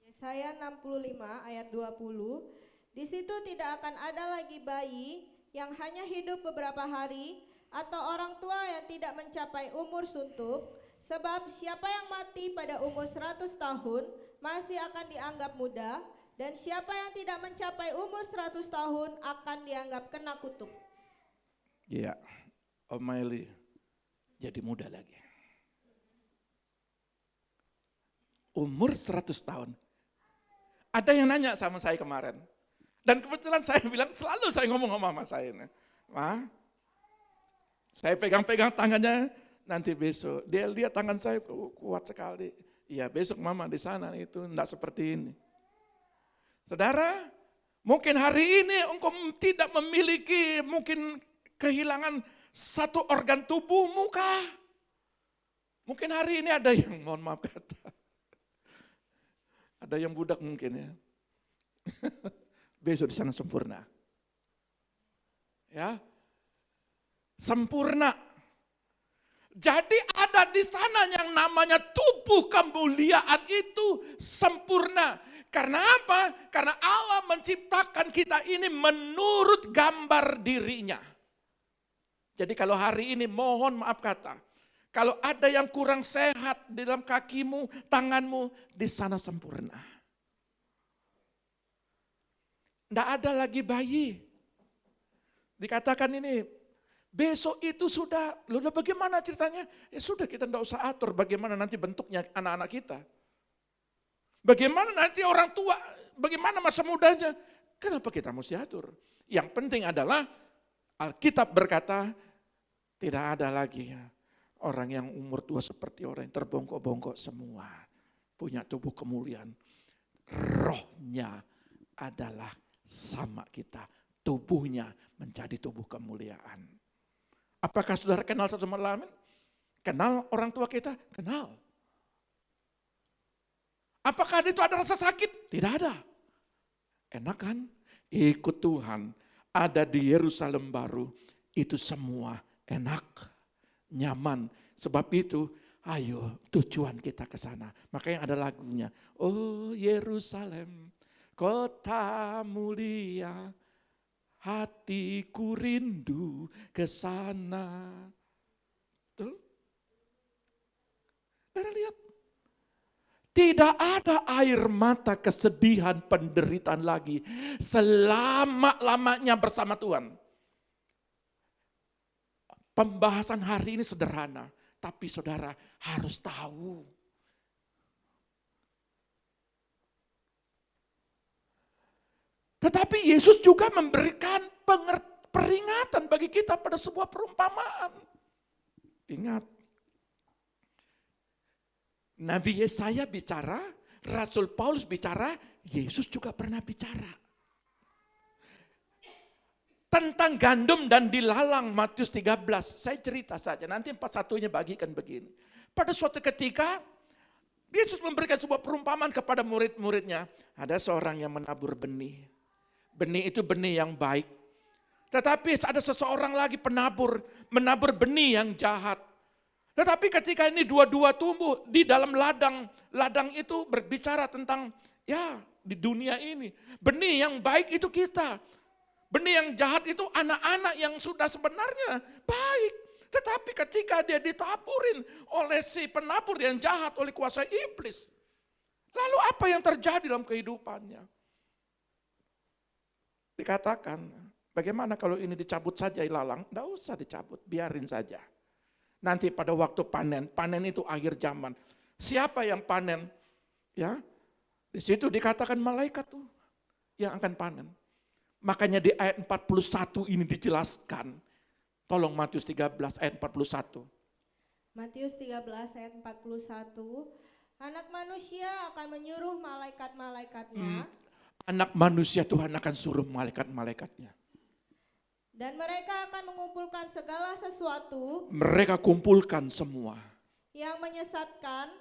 Yesaya 65 ayat 20, Di situ tidak akan ada lagi bayi yang hanya hidup beberapa hari atau orang tua yang tidak mencapai umur suntuk, sebab siapa yang mati pada umur 100 tahun masih akan dianggap muda, dan siapa yang tidak mencapai umur 100 tahun akan dianggap kena kutuk. Iya, Om Maili jadi muda lagi. Umur 100 tahun. Ada yang nanya sama saya kemarin. Dan kebetulan saya bilang, selalu saya ngomong sama mama saya. Ma, saya pegang-pegang tangannya, nanti besok. Dia lihat tangan saya kuat sekali. Iya, besok mama di sana itu enggak seperti ini. Saudara, mungkin hari ini engkau tidak memiliki, mungkin kehilangan satu organ tubuhmu kah? Mungkin hari ini ada yang, mohon maaf kata, ada yang budak mungkin ya. Besok di sana sempurna. Ya. Sempurna. Jadi ada di sana yang namanya tubuh kemuliaan itu sempurna. Karena apa? Karena Allah menciptakan kita ini menurut gambar dirinya. Jadi kalau hari ini mohon maaf kata, kalau ada yang kurang sehat di dalam kakimu, tanganmu, di sana sempurna. Tidak ada lagi bayi. Dikatakan ini, besok itu sudah, lalu bagaimana ceritanya? Ya sudah, kita tidak usah atur bagaimana nanti bentuknya anak-anak kita. Bagaimana nanti orang tua, bagaimana masa mudanya. Kenapa kita mesti atur? Yang penting adalah Alkitab berkata, tidak ada lagi orang yang umur tua seperti orang yang terbongkok-bongkok semua. Punya tubuh kemuliaan. Rohnya adalah sama kita, tubuhnya menjadi tubuh kemuliaan. Apakah saudara kenal satu sama lain? Kenal orang tua kita? Kenal. Apakah itu ada rasa sakit? Tidak ada. Enak kan? Ikut Tuhan, ada di Yerusalem baru, itu semua enak, nyaman. Sebab itu, ayo tujuan kita ke sana. Makanya ada lagunya, oh Yerusalem, kota mulia, hatiku rindu ke sana. Betul? Saudara lihat. Tidak ada air mata kesedihan penderitaan lagi selama-lamanya bersama Tuhan. Pembahasan hari ini sederhana, tapi saudara harus tahu. Tetapi Yesus juga memberikan peringatan bagi kita pada sebuah perumpamaan. Ingat, Nabi Yesaya bicara, Rasul Paulus bicara, Yesus juga pernah bicara. Tentang gandum dan dilalang Matius 13, saya cerita saja, nanti 41-nya bagikan begini. Pada suatu ketika, Yesus memberikan sebuah perumpamaan kepada murid-muridnya. Ada seorang yang menabur benih. Benih itu benih yang baik. Tetapi ada seseorang lagi penabur, menabur benih yang jahat. Tetapi ketika ini dua-dua tumbuh di dalam ladang, ladang itu berbicara tentang ya di dunia ini. Benih yang baik itu kita. Benih yang jahat itu anak-anak yang sudah sebenarnya baik. Tetapi ketika dia ditaburin oleh si penabur yang jahat, oleh kuasa iblis. Lalu apa yang terjadi dalam kehidupannya? Dikatakan, bagaimana kalau ini dicabut saja ilalang? Tidak usah dicabut, biarin saja. Nanti pada waktu panen, panen itu akhir zaman. Siapa yang panen? Ya, di situ dikatakan malaikat tuh yang akan panen. Makanya di ayat 41 ini dijelaskan. Tolong Matius 13 ayat 41. Matius 13 ayat 41, anak manusia akan menyuruh malaikat-malaikatnya. Anak manusia Tuhan akan suruh malaikat-malaikatnya. Dan mereka akan mengumpulkan segala sesuatu. Mereka kumpulkan semua. Yang menyesatkan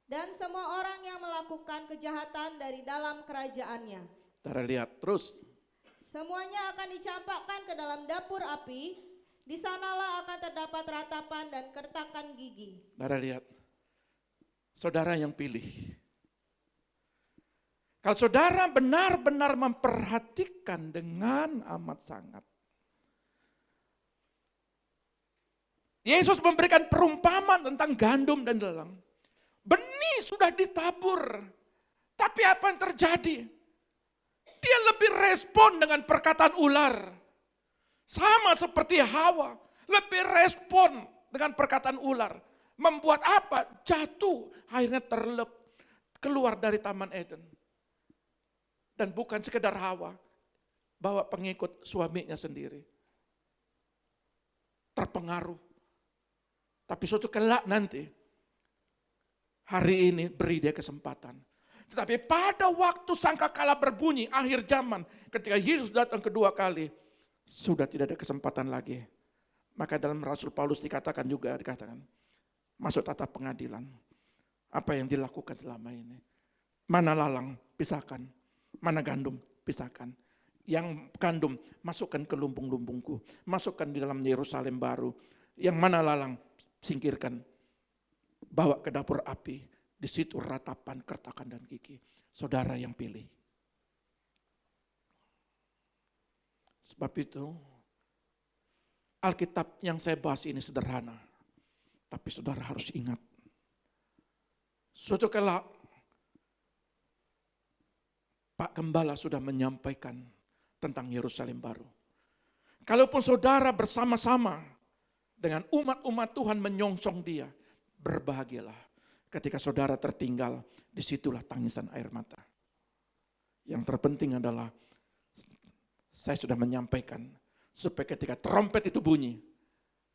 dan semua orang yang melakukan kejahatan dari dalam kerajaannya. Saudara lihat terus. Semuanya akan dicampakkan ke dalam dapur api. Di sanalah akan terdapat ratapan dan kertakan gigi. Saudara lihat. Saudara yang pilih. Kalau saudara benar-benar memperhatikan dengan amat sangat. Yesus memberikan perumpamaan tentang gandum dan lelang. Benih sudah ditabur. Tapi apa yang terjadi? Dia lebih respon dengan perkataan ular. Sama seperti Hawa. Lebih respon dengan perkataan ular. Membuat apa? Jatuh. Akhirnya keluar dari Taman Eden. Dan bukan sekedar Hawa. Bawa pengikut suaminya sendiri. Terpengaruh. Tapi suatu kelak nanti, hari ini beri dia kesempatan. Tetapi pada waktu sangkakala berbunyi, akhir zaman, ketika Yesus datang kedua kali, sudah tidak ada kesempatan lagi. Maka dalam Rasul Paulus dikatakan, masuk tata pengadilan. Apa yang dilakukan selama ini. Mana lalang, pisahkan. Mana gandum, pisahkan. Yang gandum, masukkan ke lumbung-lumbungku. Masukkan di dalam Yerusalem baru. Yang mana lalang, singkirkan, bawa ke dapur api, di situ ratapan, kertakan dan gigi. Saudara yang pilih. Sebab itu, Alkitab yang saya bahas ini sederhana, tapi saudara harus ingat. Suatu kala, Pak Gembala sudah menyampaikan tentang Yerusalem baru. Kalaupun saudara bersama-sama dengan umat-umat Tuhan menyongsong dia, berbahagialah ketika saudara tertinggal, disitulah tangisan air mata. Yang terpenting adalah, saya sudah menyampaikan, supaya ketika trompet itu bunyi,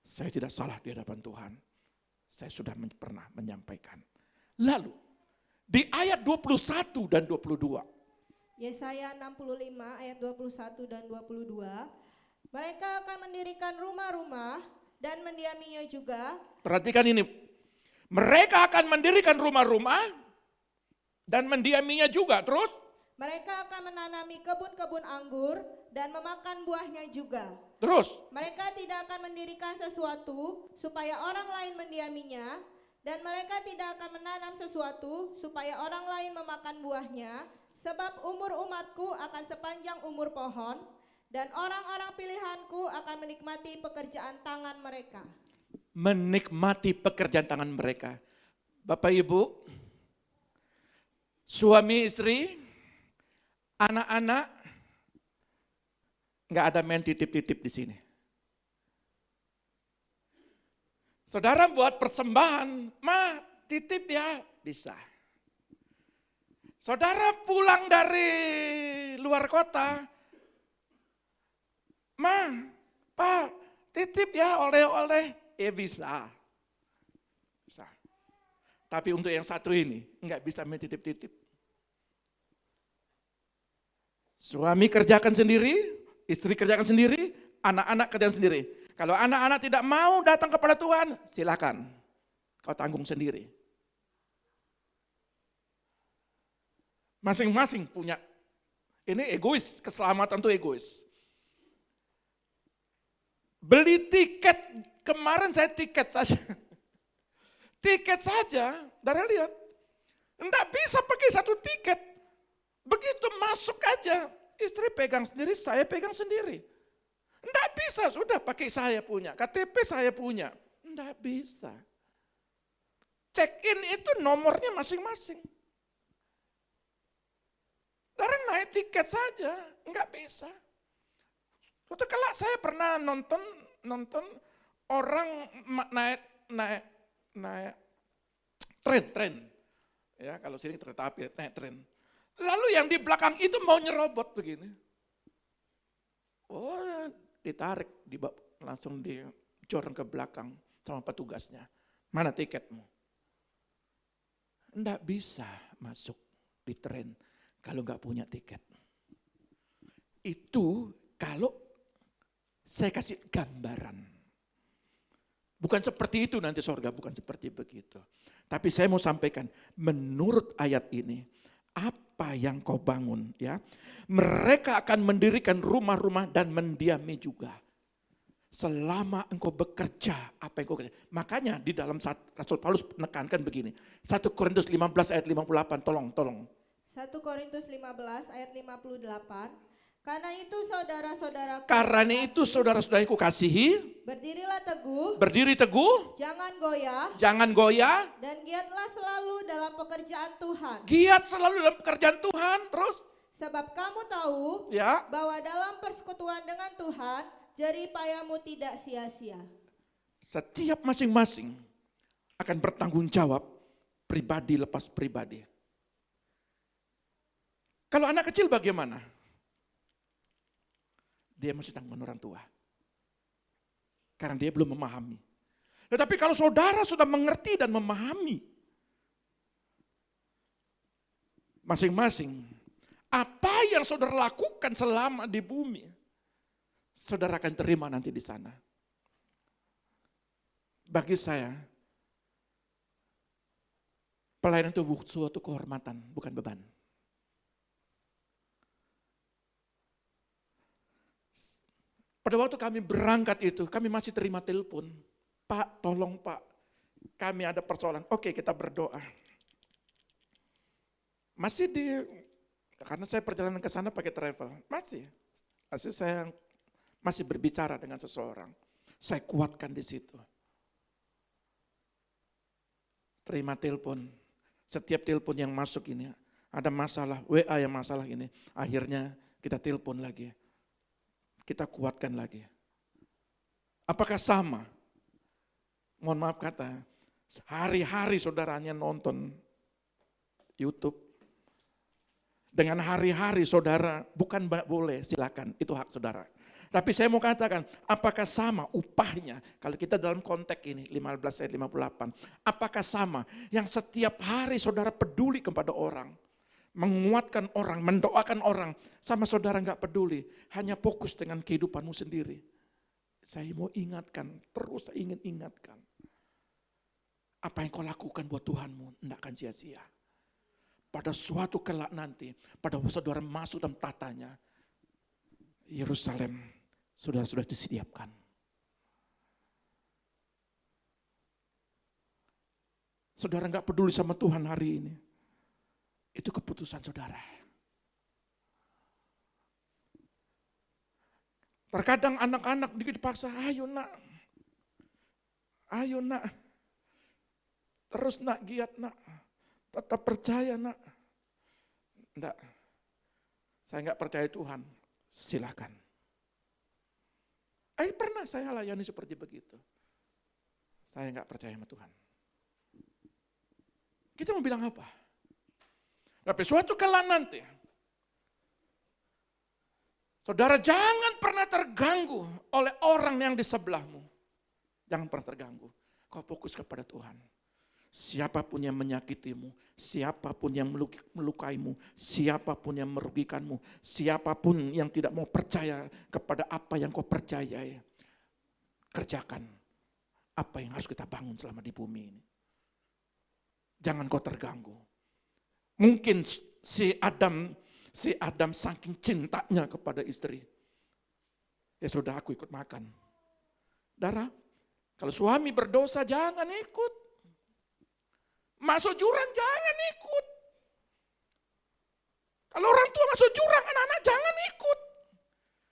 saya tidak salah di hadapan Tuhan. Saya sudah pernah menyampaikan. Lalu, di ayat 21 dan 22. Yesaya 65 ayat 21 dan 22. Mereka akan mendirikan rumah-rumah dan mendiaminya juga. Perhatikan ini. Mereka akan mendirikan rumah-rumah dan mendiaminya juga. Terus? Mereka akan menanami kebun-kebun anggur dan memakan buahnya juga. Terus? Mereka tidak akan mendirikan sesuatu supaya orang lain mendiaminya. Dan mereka tidak akan menanam sesuatu supaya orang lain memakan buahnya. Sebab umur umatku akan sepanjang umur pohon. Dan orang-orang pilihanku akan menikmati pekerjaan tangan mereka. Menikmati pekerjaan tangan mereka. Bapak Ibu, suami istri, anak-anak, nggak ada main titip-titip di sini. Saudara buat persembahan, ma titip ya, bisa. Saudara pulang dari luar kota, ma, pak, titip ya oleh-oleh, ya bisa. Bisa. Tapi untuk yang satu ini, enggak bisa main titip-titip. Suami kerjakan sendiri, istri kerjakan sendiri, anak-anak kerjakan sendiri. Kalau anak-anak tidak mau datang kepada Tuhan, silakan. Kau tanggung sendiri. Masing-masing punya. Ini egois, keselamatan itu egois. Beli tiket, kemarin saya tiket saja. Tiket saja, dari lihat. Enggak bisa pakai satu tiket. Begitu masuk aja, istri pegang sendiri, saya pegang sendiri. Enggak bisa, sudah pakai saya punya, KTP saya punya. Enggak bisa. Check-in itu nomornya masing-masing. Dari naik tiket saja, enggak bisa. Suatu kala saya pernah nonton orang naik tren. Ya, kalau sini kereta api naik tren. Lalu yang di belakang itu mau nyerobot begini. Oh, ditarik, langsung dicorong ke belakang sama petugasnya. Mana tiketmu? Enggak bisa masuk di tren kalau enggak punya tiket. Itu kalau saya kasih gambaran. Bukan seperti itu nanti sorga, bukan seperti begitu. Tapi saya mau sampaikan, menurut ayat ini, apa yang kau bangun, ya, mereka akan mendirikan rumah-rumah dan mendiami juga. Selama engkau bekerja, apa yang kau kerja. Makanya di dalam Rasul Paulus menekankan begini. 1 Korintus 15 ayat 58, tolong. 1 1 Korintus 15 ayat 58. Karena itu saudara-saudaraku, Karena itu saudara-saudaraku kasihi, berdiri teguh, jangan goyah, dan giatlah selalu dalam pekerjaan Tuhan. Giat selalu dalam pekerjaan Tuhan, terus. Sebab kamu tahu Ya. bahwa dalam persekutuan dengan Tuhan, jerih payahmu tidak sia-sia. Setiap masing-masing akan bertanggung jawab pribadi lepas pribadi. Kalau anak kecil bagaimana? Dia masih tanggungan orang tua. Karena dia belum memahami. Tetapi kalau saudara sudah mengerti dan memahami, masing-masing, apa yang saudara lakukan selama di bumi, saudara akan terima nanti di sana. Bagi saya, pelayanan itu suatu kehormatan, bukan beban. Pada waktu kami berangkat itu, kami masih terima telepon. Pak, tolong Pak, kami ada persoalan. Oke, kita berdoa. Karena saya perjalanan ke sana pakai travel. Masih saya masih berbicara dengan seseorang. Saya kuatkan di situ. Terima telepon. Setiap telepon yang masuk ini, ada masalah, WA yang masalah ini. Akhirnya kita telepon lagi. Kita kuatkan lagi. Apakah sama? Mohon maaf kata, hari-hari saudaranya nonton YouTube. Dengan hari-hari saudara, bukan boleh, silakan, itu hak saudara. Tapi saya mau katakan, apakah sama upahnya, kalau kita dalam konteks ini, 15 ayat 58, apakah sama yang setiap hari saudara peduli kepada orang, menguatkan orang, mendoakan orang, sama saudara enggak peduli, hanya fokus dengan kehidupanmu sendiri. Saya mau ingatkan, terus saya ingin ingatkan. Apa yang kau lakukan buat Tuhanmu, enggak akan sia-sia. Pada suatu kelak nanti, pada saudara masuk dalam tatanya, Yerusalem sudah disediakan. Saudara enggak peduli sama Tuhan hari ini. Itu keputusan saudara. Terkadang anak-anak dipaksa, ayo nak. Terus nak, giat nak. Tetap percaya nak. Enggak. Saya enggak percaya Tuhan. Silakan. Pernah saya layani seperti begitu. Saya enggak percaya sama Tuhan. Kita mau bilang apa? Tapi suatu kala nanti, saudara jangan pernah terganggu oleh orang yang di sebelahmu. Jangan pernah terganggu. Kau fokus kepada Tuhan. Siapapun yang menyakitimu, siapapun yang melukaimu, siapapun yang merugikanmu, siapapun yang tidak mau percaya kepada apa yang kau percayai, kerjakan apa yang harus kita bangun selama di bumi ini. Jangan kau terganggu. Mungkin si Adam saking cintanya kepada istri. Ya sudah, aku ikut makan. Darah, kalau suami berdosa jangan ikut. Masuk jurang jangan ikut. Kalau orang tua masuk jurang, anak-anak jangan ikut.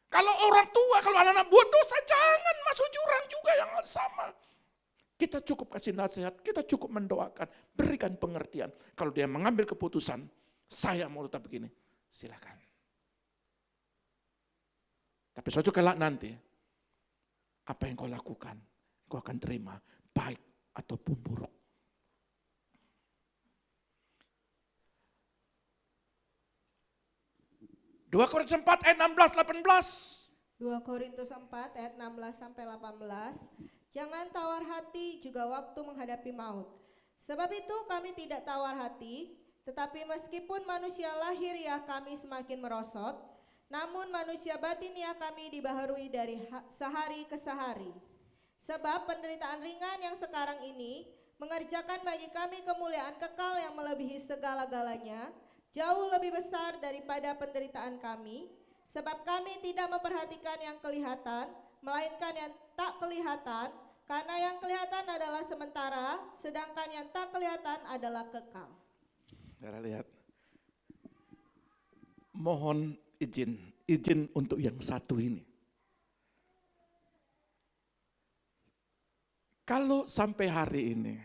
Kalau orang tua, kalau anak-anak buat dosa jangan masuk jurang juga yang sama. Kita cukup kasih nasihat, kita cukup mendoakan, berikan pengertian. Kalau dia mengambil keputusan, saya mau tetap begini, silakan. Tapi suatu kelak nanti, apa yang kau lakukan, kau akan terima, baik ataupun buruk. Dua Korintus 4 ayat 16-18. 2 Korintus 4 ayat 16 sampai 18. Jangan tawar hati juga waktu menghadapi maut. Sebab itu kami tidak tawar hati, tetapi meskipun manusia lahiriah kami semakin merosot, namun manusia batiniah kami dibaharui dari sehari ke sehari. Sebab penderitaan ringan yang sekarang ini mengerjakan bagi kami kemuliaan kekal yang melebihi segala-galanya, jauh lebih besar daripada penderitaan kami, sebab kami tidak memperhatikan yang kelihatan, melainkan yang tak kelihatan, karena yang kelihatan adalah sementara, sedangkan yang tak kelihatan adalah kekal. Saudara lihat, mohon izin untuk yang satu ini. Kalau sampai hari ini,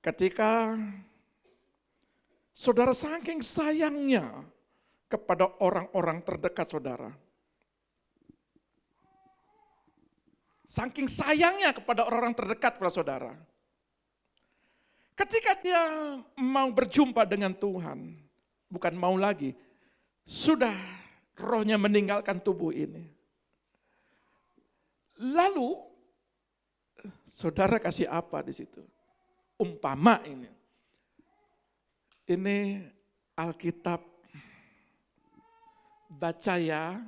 ketika saudara saking sayangnya kepada orang-orang terdekat saudara, saking sayangnya kepada orang-orang terdekat kepada saudara, ketika dia mau berjumpa dengan Tuhan, bukan mau lagi, sudah rohnya meninggalkan tubuh ini. Lalu saudara kasih apa di situ? Umpama ini. Ini Alkitab, baca ya.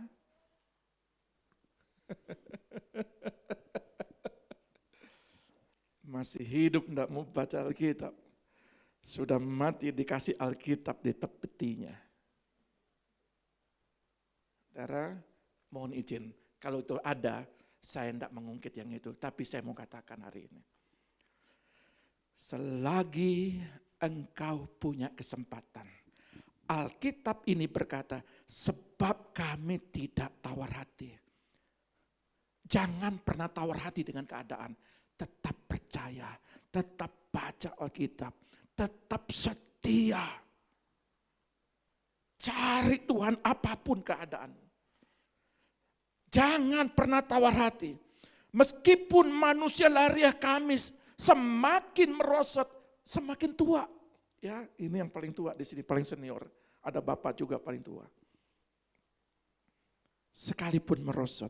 Masih hidup enggak mau baca Alkitab. Sudah mati dikasih Alkitab di tepetinya. Saudara, mohon izin. Kalau itu ada, saya enggak mengungkit yang itu. Tapi saya mau katakan hari ini. Selagi engkau punya kesempatan. Alkitab ini berkata, sebab kami tidak tawar hati. Jangan pernah tawar hati dengan keadaan. Tetap percaya, tetap baca Alkitab, tetap setia. Cari Tuhan apapun keadaan. Jangan pernah tawar hati. Meskipun manusia lahiriah kami semakin merosot, semakin tua. Ya, ini yang paling tua di sini, paling senior. Ada bapak juga paling tua. Sekalipun merosot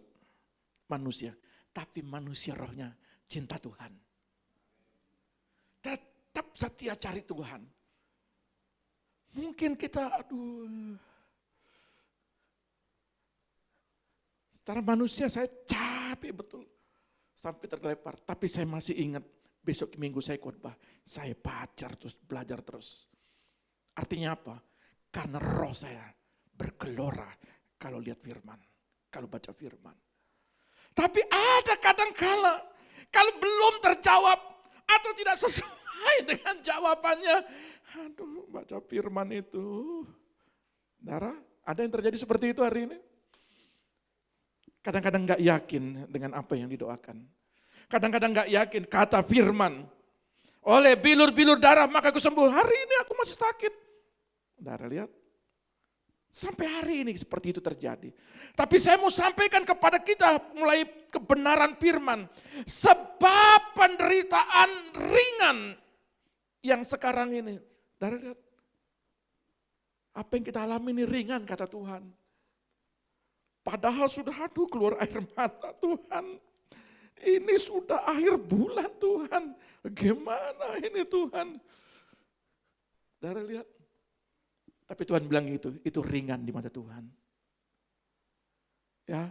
manusia, tapi manusia rohnya cinta Tuhan. Tetap setia cari Tuhan. Mungkin kita, secara manusia saya capek betul. Sampai tergelepar. Tapi saya masih ingat, besok minggu saya khotbah. Saya baca terus, belajar terus. Artinya apa? Karena roh saya bergelora kalau lihat firman. Kalau baca firman. Tapi ada kadang-kala kalau belum terjawab atau tidak sesuai dengan jawabannya. Aduh, baca firman itu. Saudara, ada yang terjadi seperti itu hari ini? Kadang-kadang gak yakin dengan apa yang didoakan. Kadang-kadang gak yakin kata firman. Oleh bilur-bilur darah maka aku sembuh. Hari ini aku masih sakit. Saudara lihat. Sampai hari ini seperti itu terjadi. Tapi saya mau sampaikan kepada kita mulai kebenaran firman. Sebab penderitaan ringan yang sekarang ini. Saudara lihat. Apa yang kita alami ini ringan kata Tuhan. Padahal sudah keluar air mata Tuhan. Ini sudah akhir bulan Tuhan. Gimana ini Tuhan? Saudara lihat. Tapi Tuhan bilang itu ringan di mata Tuhan. Ya.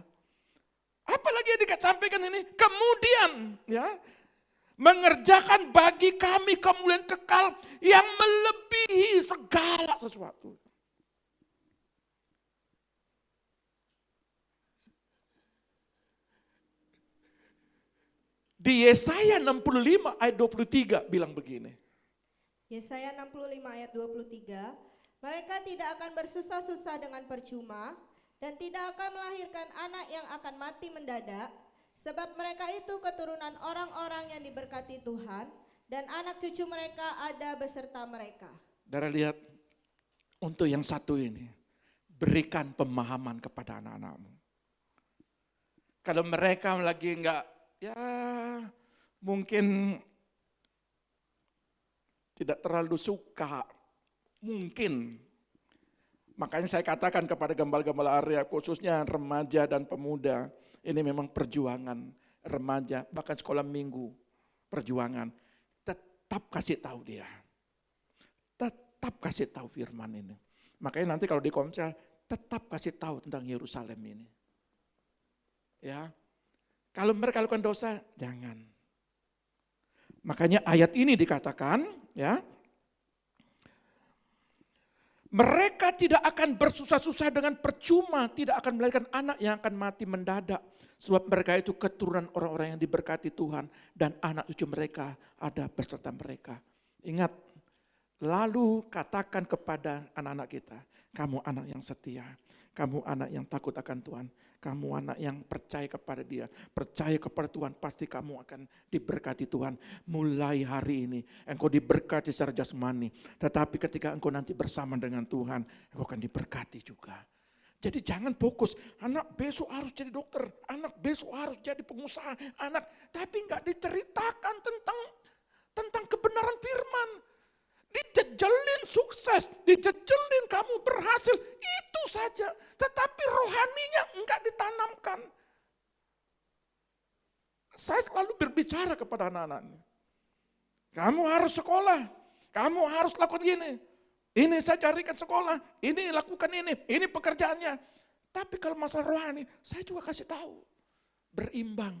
Apalagi yang disampaikan ini, kemudian ya mengerjakan bagi kami kemuliaan kekal yang melebihi segala sesuatu. Di Yesaya 65 ayat 23 bilang begini. Yesaya 65 ayat 23, mereka tidak akan bersusah-susah dengan percuma dan tidak akan melahirkan anak yang akan mati mendadak, sebab mereka itu keturunan orang-orang yang diberkati Tuhan dan anak cucu mereka ada beserta mereka. Saudara lihat, untuk yang satu ini, berikan pemahaman kepada anak-anakmu. Kalau mereka lagi enggak, ya mungkin tidak terlalu suka, mungkin. Makanya saya katakan kepada gembala-gembala area, khususnya remaja dan pemuda, ini memang perjuangan remaja, bahkan sekolah minggu, perjuangan. Tetap kasih tahu dia. Tetap kasih tahu firman ini. Makanya nanti kalau di Komsel, tetap kasih tahu tentang Yerusalem ini. Ya, kalau mereka lakukan dosa, jangan. Makanya ayat ini dikatakan, ya, mereka tidak akan bersusah-susah dengan percuma, tidak akan melahirkan anak yang akan mati mendadak. Sebab mereka itu keturunan orang-orang yang diberkati Tuhan dan anak cucu mereka ada beserta mereka. Ingat, Lalu katakan kepada anak-anak kita, kamu anak yang setia, kamu anak yang takut akan Tuhan, kamu anak yang percaya kepada Dia, percaya kepada Tuhan, pasti kamu akan diberkati Tuhan. Mulai hari ini engkau diberkati secara jasmani, tetapi ketika engkau nanti bersama dengan Tuhan, engkau akan diberkati juga. Jadi jangan fokus, anak besok harus jadi dokter, anak besok harus jadi pengusaha, tapi enggak diceritakan tentang kebenaran firman. Dijejelin sukses, dijejelin kamu berhasil, itu saja. Tetapi rohaninya enggak ditanamkan. Saya selalu berbicara kepada anak-anak ini. Kamu harus sekolah, kamu harus lakukan gini. Ini saya carikan sekolah, ini lakukan ini pekerjaannya. Tapi kalau masalah rohani, saya juga kasih tahu. Berimbang.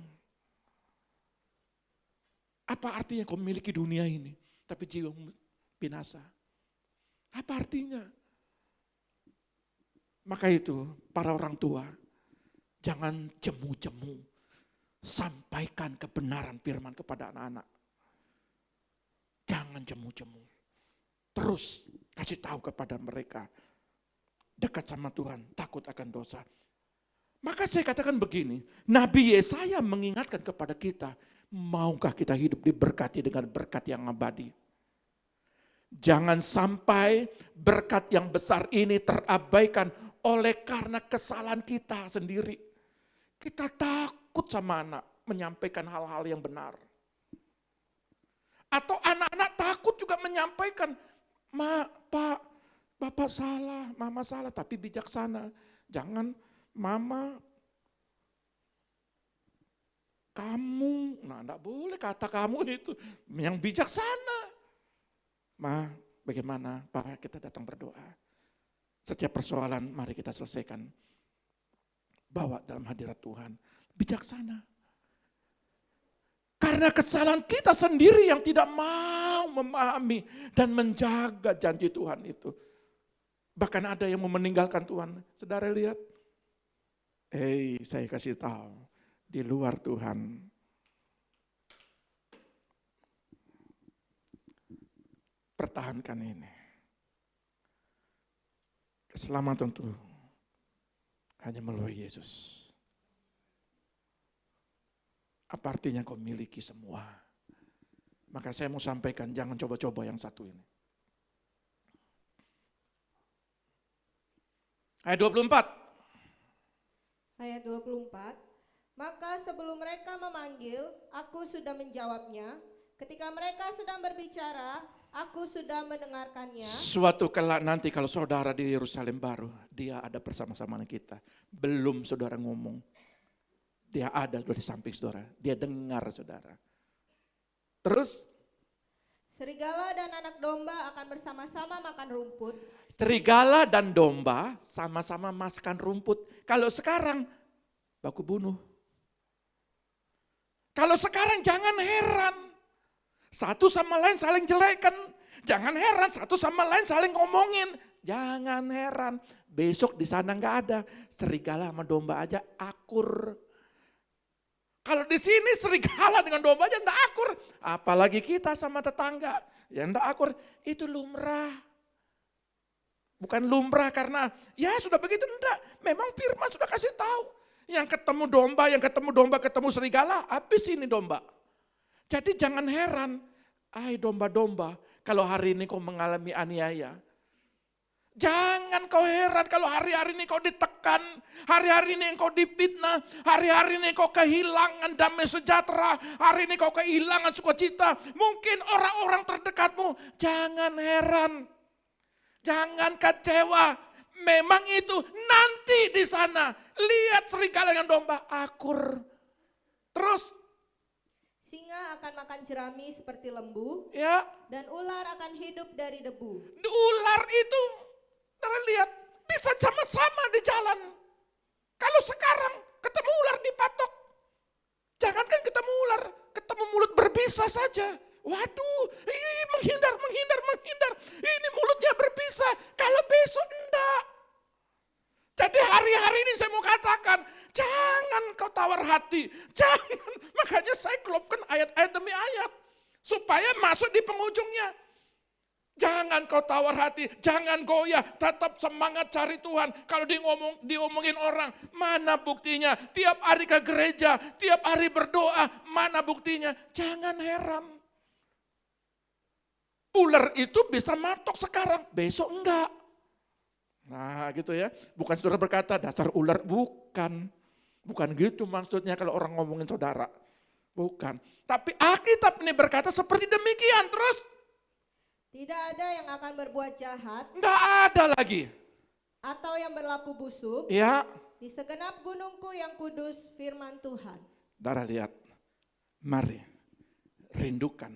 Apa artinya kau memiliki dunia ini, tapi jiwa binasa? Apa artinya? Maka itu para orang tua, jangan jemu-jemu. Sampaikan kebenaran firman kepada anak-anak. Jangan jemu-jemu. Terus kasih tahu kepada mereka. Dekat sama Tuhan, takut akan dosa. Maka saya katakan begini, Nabi Yesaya mengingatkan kepada kita, maukah kita hidup diberkati dengan berkat yang abadi? Jangan sampai berkat yang besar ini terabaikan oleh karena kesalahan kita sendiri. Kita takut sama anak menyampaikan hal-hal yang benar. Atau anak-anak takut juga menyampaikan, Pak, Bapak salah, Mama salah, tapi bijaksana. Jangan, Mama, kamu, enggak boleh kata kamu itu, yang bijaksana. Ma, bagaimana Pak, kita datang berdoa. Setiap persoalan mari kita selesaikan. Bawa dalam hadirat Tuhan, bijaksana. Karena kesalahan kita sendiri yang tidak mau memahami dan menjaga janji Tuhan itu. Bahkan ada yang mau meninggalkan Tuhan. Saudara lihat, saya kasih tahu, di luar Tuhan, pertahankan ini. Keselamatan itu hanya melalui Yesus. Apa artinya kau miliki semua? Maka saya mau sampaikan, jangan coba-coba yang satu ini. Ayat 24. Ayat 24. Maka sebelum mereka memanggil, aku sudah menjawabnya. Ketika mereka sedang berbicara, aku sudah mendengarkannya. Suatu kelak nanti kalau saudara di Yerusalem baru, dia ada bersama-sama dengan kita. Belum saudara ngomong. Dia ada di samping saudara, dia dengar saudara. Terus? Serigala dan anak domba akan bersama-sama makan rumput. Serigala dan domba sama-sama makan rumput. Kalau sekarang, baku bunuh. Kalau sekarang jangan heran. Satu sama lain saling jelekan. Jangan heran, satu sama lain saling ngomongin. Jangan heran, besok di sana nggak ada. Serigala sama domba aja akur. Kalau di sini serigala dengan domba aja enggak akur. Apalagi kita sama tetangga yang enggak akur. Itu lumrah. Bukan lumrah karena ya sudah begitu, enggak. Memang firman sudah kasih tahu. Yang ketemu domba, ketemu serigala, habis ini domba. Jadi jangan heran. Domba-domba, kalau hari ini kau mengalami aniaya. Jangan kau heran kalau hari-hari ini kau ditekan, hari-hari ini kau difitnah, hari-hari ini kau kehilangan damai sejahtera, hari ini kau kehilangan sukacita. Mungkin orang-orang terdekatmu, jangan heran, jangan kecewa. Memang itu nanti di sana, lihat serigala dengan domba akur. Terus singa akan makan jerami seperti lembu, ya, dan ular akan hidup dari debu. Ular itu, lihat, bisa sama-sama di jalan. Kalau sekarang ketemu ular dipatok, jangankan ketemu ular, ketemu mulut berbisa saja. Waduh, menghindar. Ini mulutnya berbisa. Kalau besok enggak. Jadi hari-hari ini saya mau katakan, jangan kau tawar hati. Jangan. Makanya saya klopkan ayat-ayat demi ayat. Supaya masuk di penghujungnya. Jangan kau tawar hati, jangan goyah, tetap semangat cari Tuhan. Kalau diomongin orang, mana buktinya? Tiap hari ke gereja, tiap hari berdoa, mana buktinya? Jangan heran. Ular itu bisa matok sekarang, besok enggak. Nah gitu ya, bukan saudara berkata dasar ular, bukan. Bukan gitu maksudnya kalau orang ngomongin saudara. Bukan. Tapi Alkitab ini berkata seperti demikian terus. Tidak ada yang akan berbuat jahat Enggak ada lagi. atau yang berlaku busuk Ya, di segenap gunungku yang kudus, firman Tuhan. Saudara lihat, mari rindukan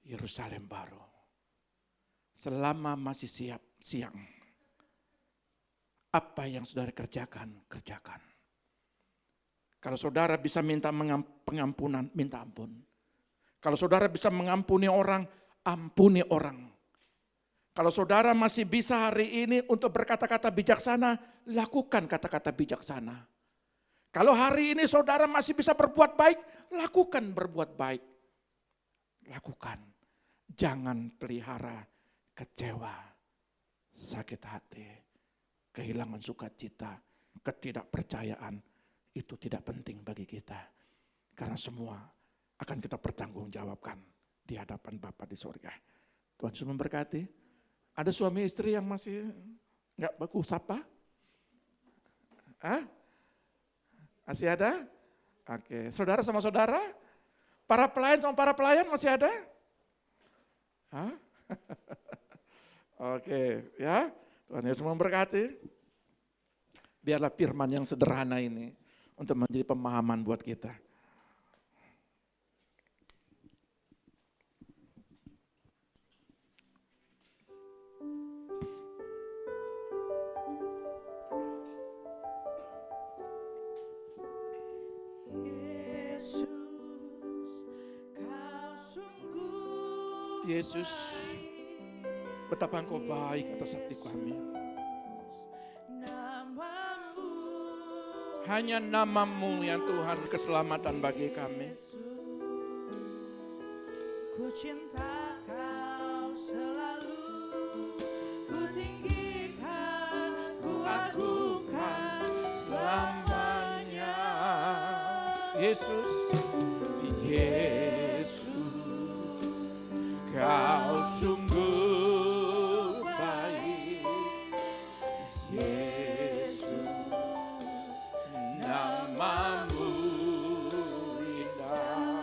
Yerusalem baru. Selama masih siang, apa yang saudara kerjakan, kerjakan. Kalau saudara bisa minta pengampunan, minta ampun. Kalau saudara bisa mengampuni orang, ampuni orang. Kalau saudara masih bisa hari ini untuk berkata-kata bijaksana, lakukan kata-kata bijaksana. Kalau hari ini saudara masih bisa berbuat baik, lakukan berbuat baik. Lakukan. Jangan pelihara kecewa, sakit hati, kehilangan sukacita, ketidakpercayaan. Itu tidak penting bagi kita. Karena semua akan kita pertanggungjawabkan di hadapan Bapa di surga. Tuhan Yesus memberkati. Ada suami istri yang masih nggak bagus apa? Masih ada? Oke, saudara sama saudara? Para pelayan sama para pelayan masih ada? Oke, ya. Tuhan Yesus memberkati. Biarlah firman yang sederhana ini untuk menjadi pemahaman buat kita. Yesus, betapa Engkau baik atas hati kami. Hanya nama-Mu yang Tuhan keselamatan bagi kami. Ku cinta Kau selalu, ku tinggikan, ku agungkan selamanya. Yesus, Yesus, Kau sungguh baik. Yesus, nama-Mu indah.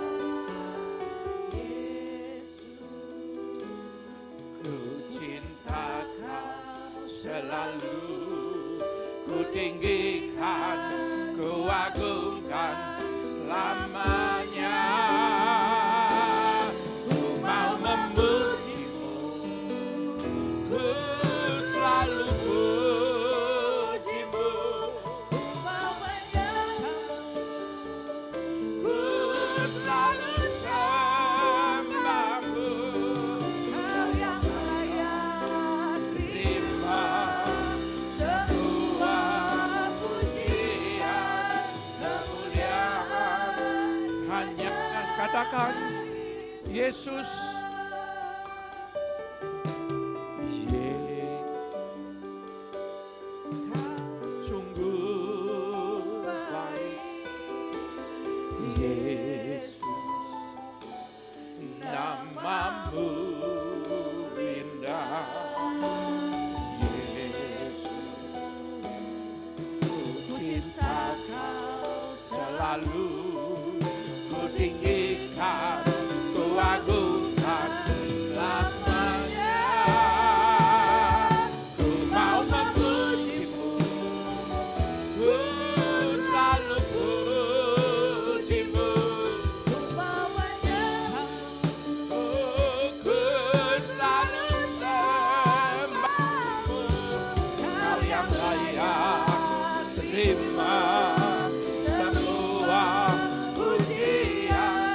Ku cinta Kau selalu, ku tinggikan, ku agungkan selamanya. Ku mau memuji-Mu, ku selalu puji-Mu. Ku mau menyembah-Mu, ku selalu sembah-Mu. Kau yang layak terima semua pujian, kemuliaan. Hanya katakan Yesus, sungguh baik. Yesus, nama-Mu indah. Yesus, ku cinta Kau selalu, ku tinggikan, ku agungkan selamanya. Ku mau memuji-Mu, ku selalu puji-Mu. Ku mau menyembah-Mu, ku selalu sembah-Mu. Kau yang layak terima semua pujian,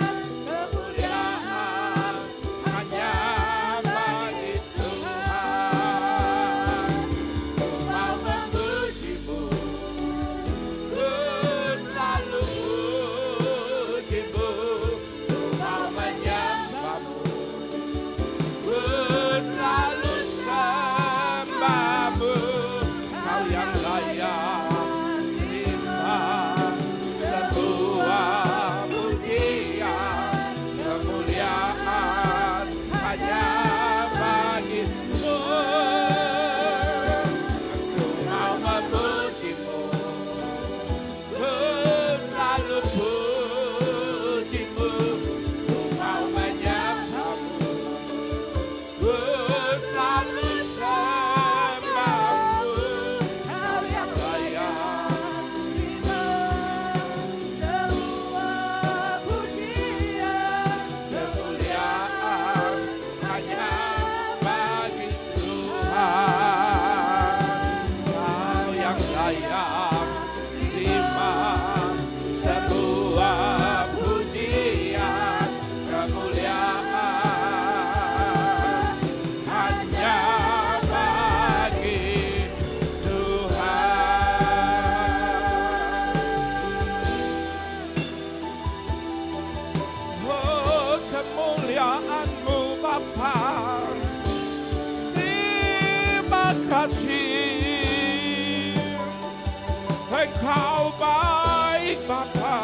baik Bapa.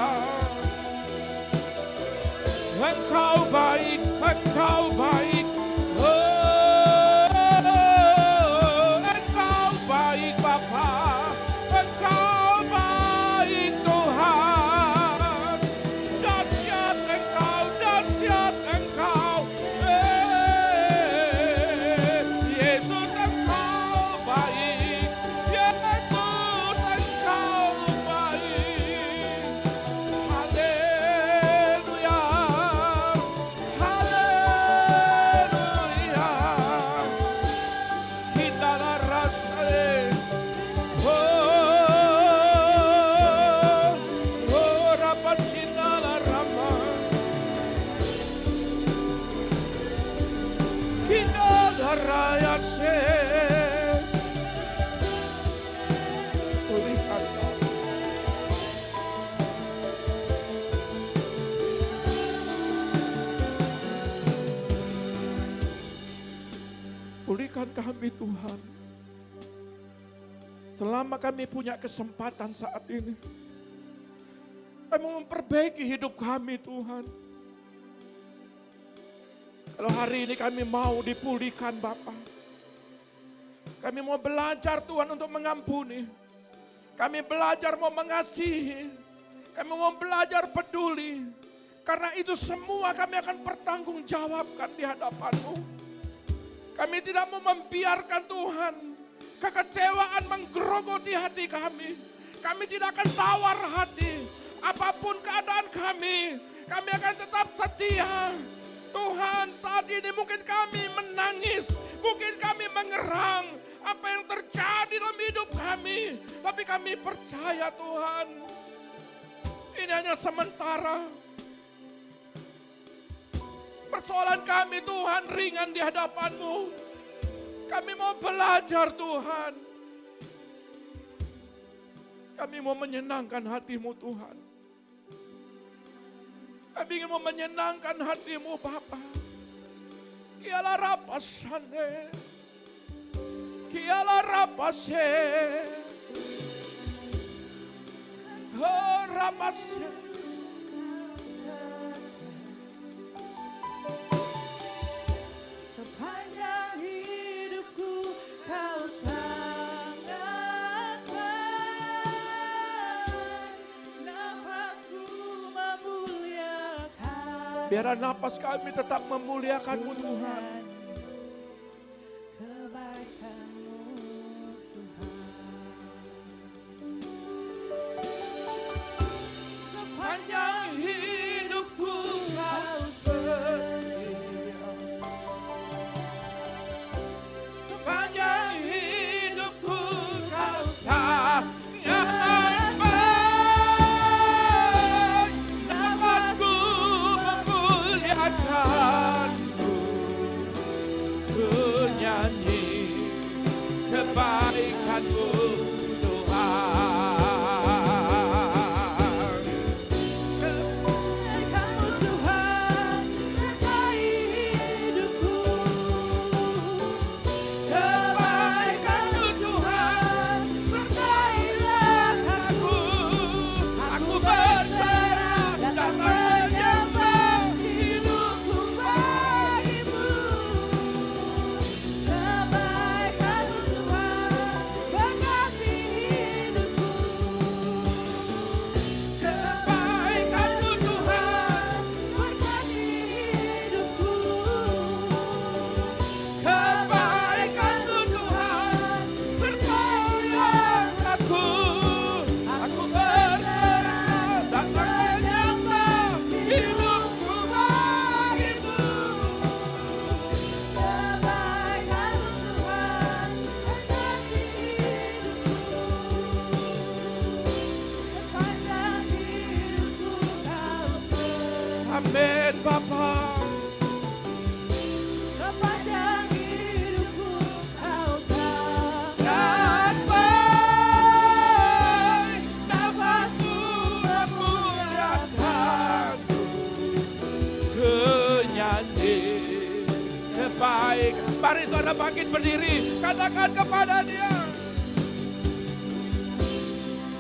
Engkau baik, Engkau baik. Oh, Engkau baik Bapa. Engkau baik Tuhan. Dahsyat Engkau, dahsyat Engkau. Yesus Engkau baik. Yesus Engkau baik. Haleluya. Haleluya. Hindala rasale. Oh, rapat hindala rama. Hindala raya se. Pulihkan kami. Pulihkan kami Tuhan. Selama kami punya kesempatan saat ini, kami memperbaiki hidup kami Tuhan. Kalau hari ini kami mau dipulihkan Bapa, kami mau belajar Tuhan untuk mengampuni. Kami belajar mau mengasihi. Kami mau belajar peduli. Karena itu semua kami akan pertanggungjawabkan di hadapan-Mu. Kami tidak mau membiarkan Tuhan kekecewaan menggerogoti hati kami. Kami tidak akan tawar hati. Apapun keadaan kami akan tetap setia. Tuhan, saat ini mungkin kami menangis, mungkin kami mengerang apa yang terjadi dalam hidup kami. Tapi kami percaya Tuhan, ini hanya sementara. Persoalan kami Tuhan ringan di hadapan-Mu. Kami mau belajar Tuhan. Kami mau menyenangkan hati-Mu Tuhan. Kami ingin mau menyenangkan hati-Mu Bapa. Kiala rapasane. Kiala rapase. Oh rapase. Sepanjang hidupku Kau sangat baik. Nafasku memuliakan. Biarlah napas kami tetap memuliakan-Mu Tuhan. Kebaikan-Mu Tuhan. Sepanjang hidupku Kau setia. Sepanjang hidupku Kau sangat baik. Nafasku memuliakan-Mu. Ku nyanyi kebaikan-Mu Tuhan. Kebaikan-Mu Tuhan, sertai hidupku. Kebaikan-Mu Tuhan, sertailah aku. Aku berserah dan menyembah hidupku bagimu. Kebaikan-Mu Tuhan, berkati hidupku. kebaikan-Mu Tuhan, Berkati hidupku. kebaikan-Mu Tuhan, sertailah aku. Aku berserah dan menyembah hidupku bagimu. Kebaikan-Mu Tuhan, berkati hidupku. Sepanjang hidupku Kau sertai. Amin Bapa. Sepanjang hidupku Kau sangat Dan baik, nafasku memuliakan-Mu. Ku nyanyi kebaik. Mari saudara bangkit berdiri, katakan kepada Dia.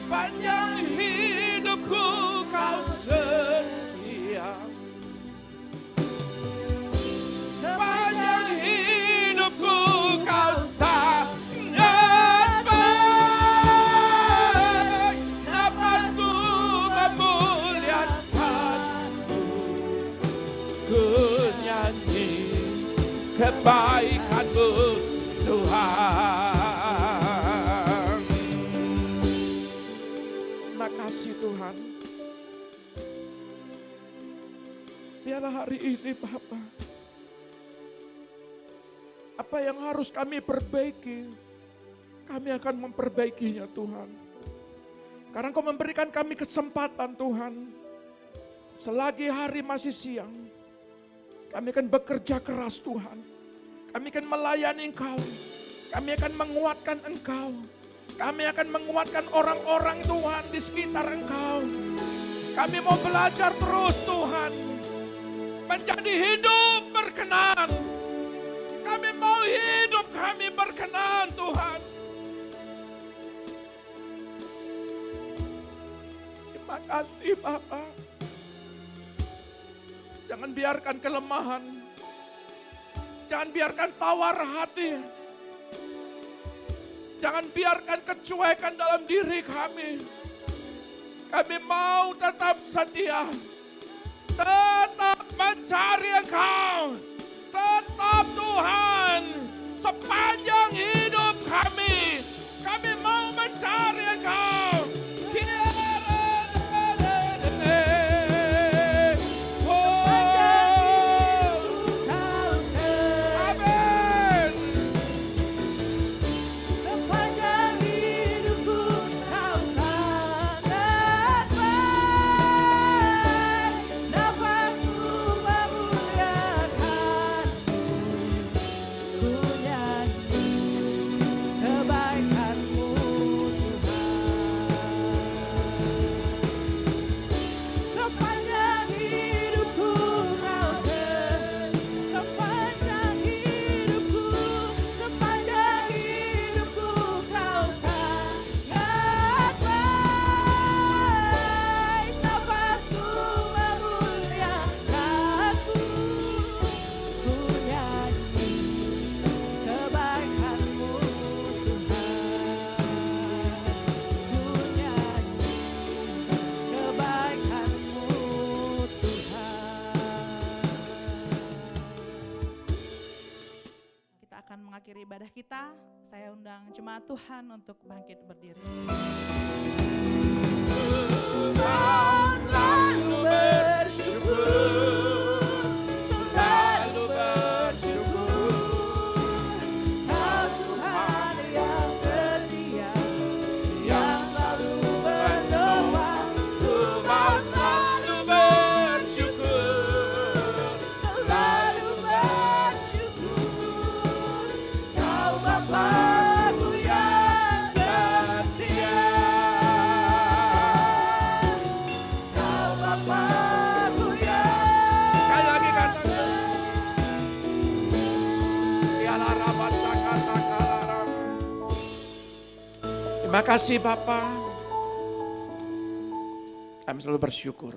Panjang hidup kebaikan-Mu Tuhan. Terima kasih Tuhan. Biarlah hari ini Bapa, apa yang harus kami perbaiki, kami akan memperbaikinya Tuhan. Karena Engkau memberikan kami kesempatan Tuhan. Selagi hari masih siang, kami akan bekerja keras Tuhan. Kami akan melayani Engkau. Kami akan menguatkan Engkau. Kami akan menguatkan orang-orang Tuhan di sekitar Engkau. Kami mau belajar terus Tuhan. Menjadi hidup berkenan. Kami mau hidup kami berkenan Tuhan. Terima kasih Bapa. Jangan biarkan kelemahan. Jangan biarkan tawar hati. Jangan biarkan kecuekan dalam diri kami. Kami mau tetap setia. Tetap mencari Engkau. Tetap Tuhan. Sepanjang hidup kami. Kami mau mencari Engkau. Mengakhiri ibadah kita, saya undang jemaat Tuhan untuk bangkit berdiri. Selalu bersyukur, selalu bersyukur. Kau Tuhan yang setia, yang selalu menolong. Ku mau selalu bersyukur, selalu bersyukur. Kau Bapa-Ku yang setia. Kau Bapa-Ku yang. Sekali lagi katakan. Dialah rabat saka-saka. Terima kasih Bapa. Kami selalu bersyukur.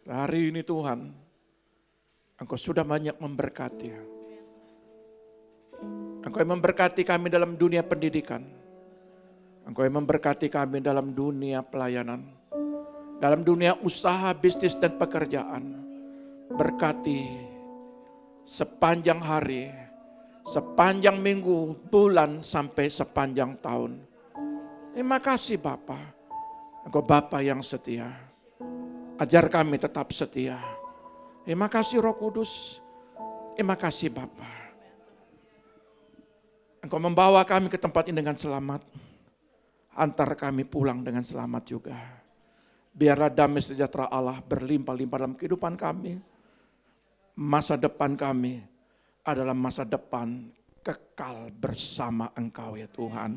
Hari ini Tuhan, Engkau sudah banyak memberkati. Engkau yang memberkati kami dalam dunia pendidikan. Engkau yang memberkati kami dalam dunia pelayanan. Dalam dunia usaha, bisnis, dan pekerjaan. Berkati sepanjang hari, sepanjang minggu, bulan, sampai sepanjang tahun. Terima kasih Bapa. Engkau Bapa yang setia. Ajar kami tetap setia. Terima kasih Roh Kudus. Terima kasih Bapa. Engkau membawa kami ke tempat ini dengan selamat. Antar kami pulang dengan selamat juga. Biarlah damai sejahtera Allah berlimpah-limpah dalam kehidupan kami. Masa depan kami adalah masa depan kekal bersama Engkau ya Tuhan.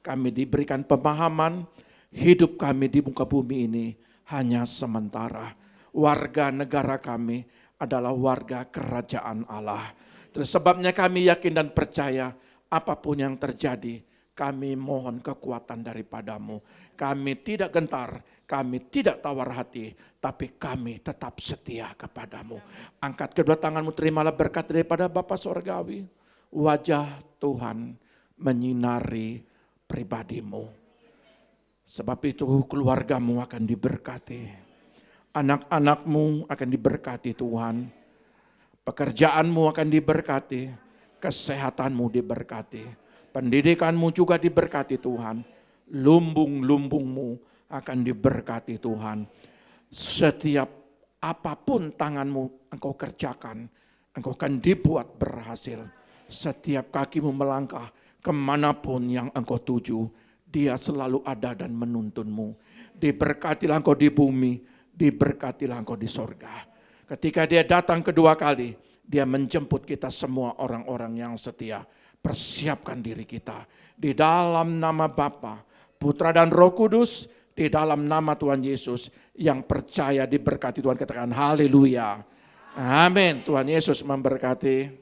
Kami diberikan pemahaman, hidup kami di muka bumi ini hanya sementara. Warga negara kami adalah warga kerajaan Allah. Terus sebabnya kami yakin dan percaya apapun yang terjadi, kami mohon kekuatan daripada-Mu. Kami tidak gentar, kami tidak tawar hati, tapi kami tetap setia kepada-Mu. Angkat kedua tangan-Mu, terimalah berkat daripada Bapa Sorgawi. Wajah Tuhan menyinari pribadi-Mu. Sebab itu keluarga-Mu akan diberkati. Anak-anak-Mu akan diberkati Tuhan. Pekerjaanmu akan diberkati, kesehatanmu diberkati, pendidikanmu juga diberkati Tuhan. Lumbung-lumbungmu akan diberkati Tuhan. Setiap apapun tanganmu engkau kerjakan, engkau akan dibuat berhasil. Setiap kakimu melangkah kemanapun yang engkau tuju, Dia selalu ada dan menuntunmu. Diberkatilah engkau di bumi, diberkatilah engkau di sorga. Ketika Dia datang kedua kali, Dia menjemput kita semua orang-orang yang setia. Persiapkan diri kita di dalam nama Bapa, Putra dan Roh Kudus, di dalam nama Tuhan Yesus. Yang percaya diberkati Tuhan, katakan haleluya. Amin. Tuhan Yesus memberkati.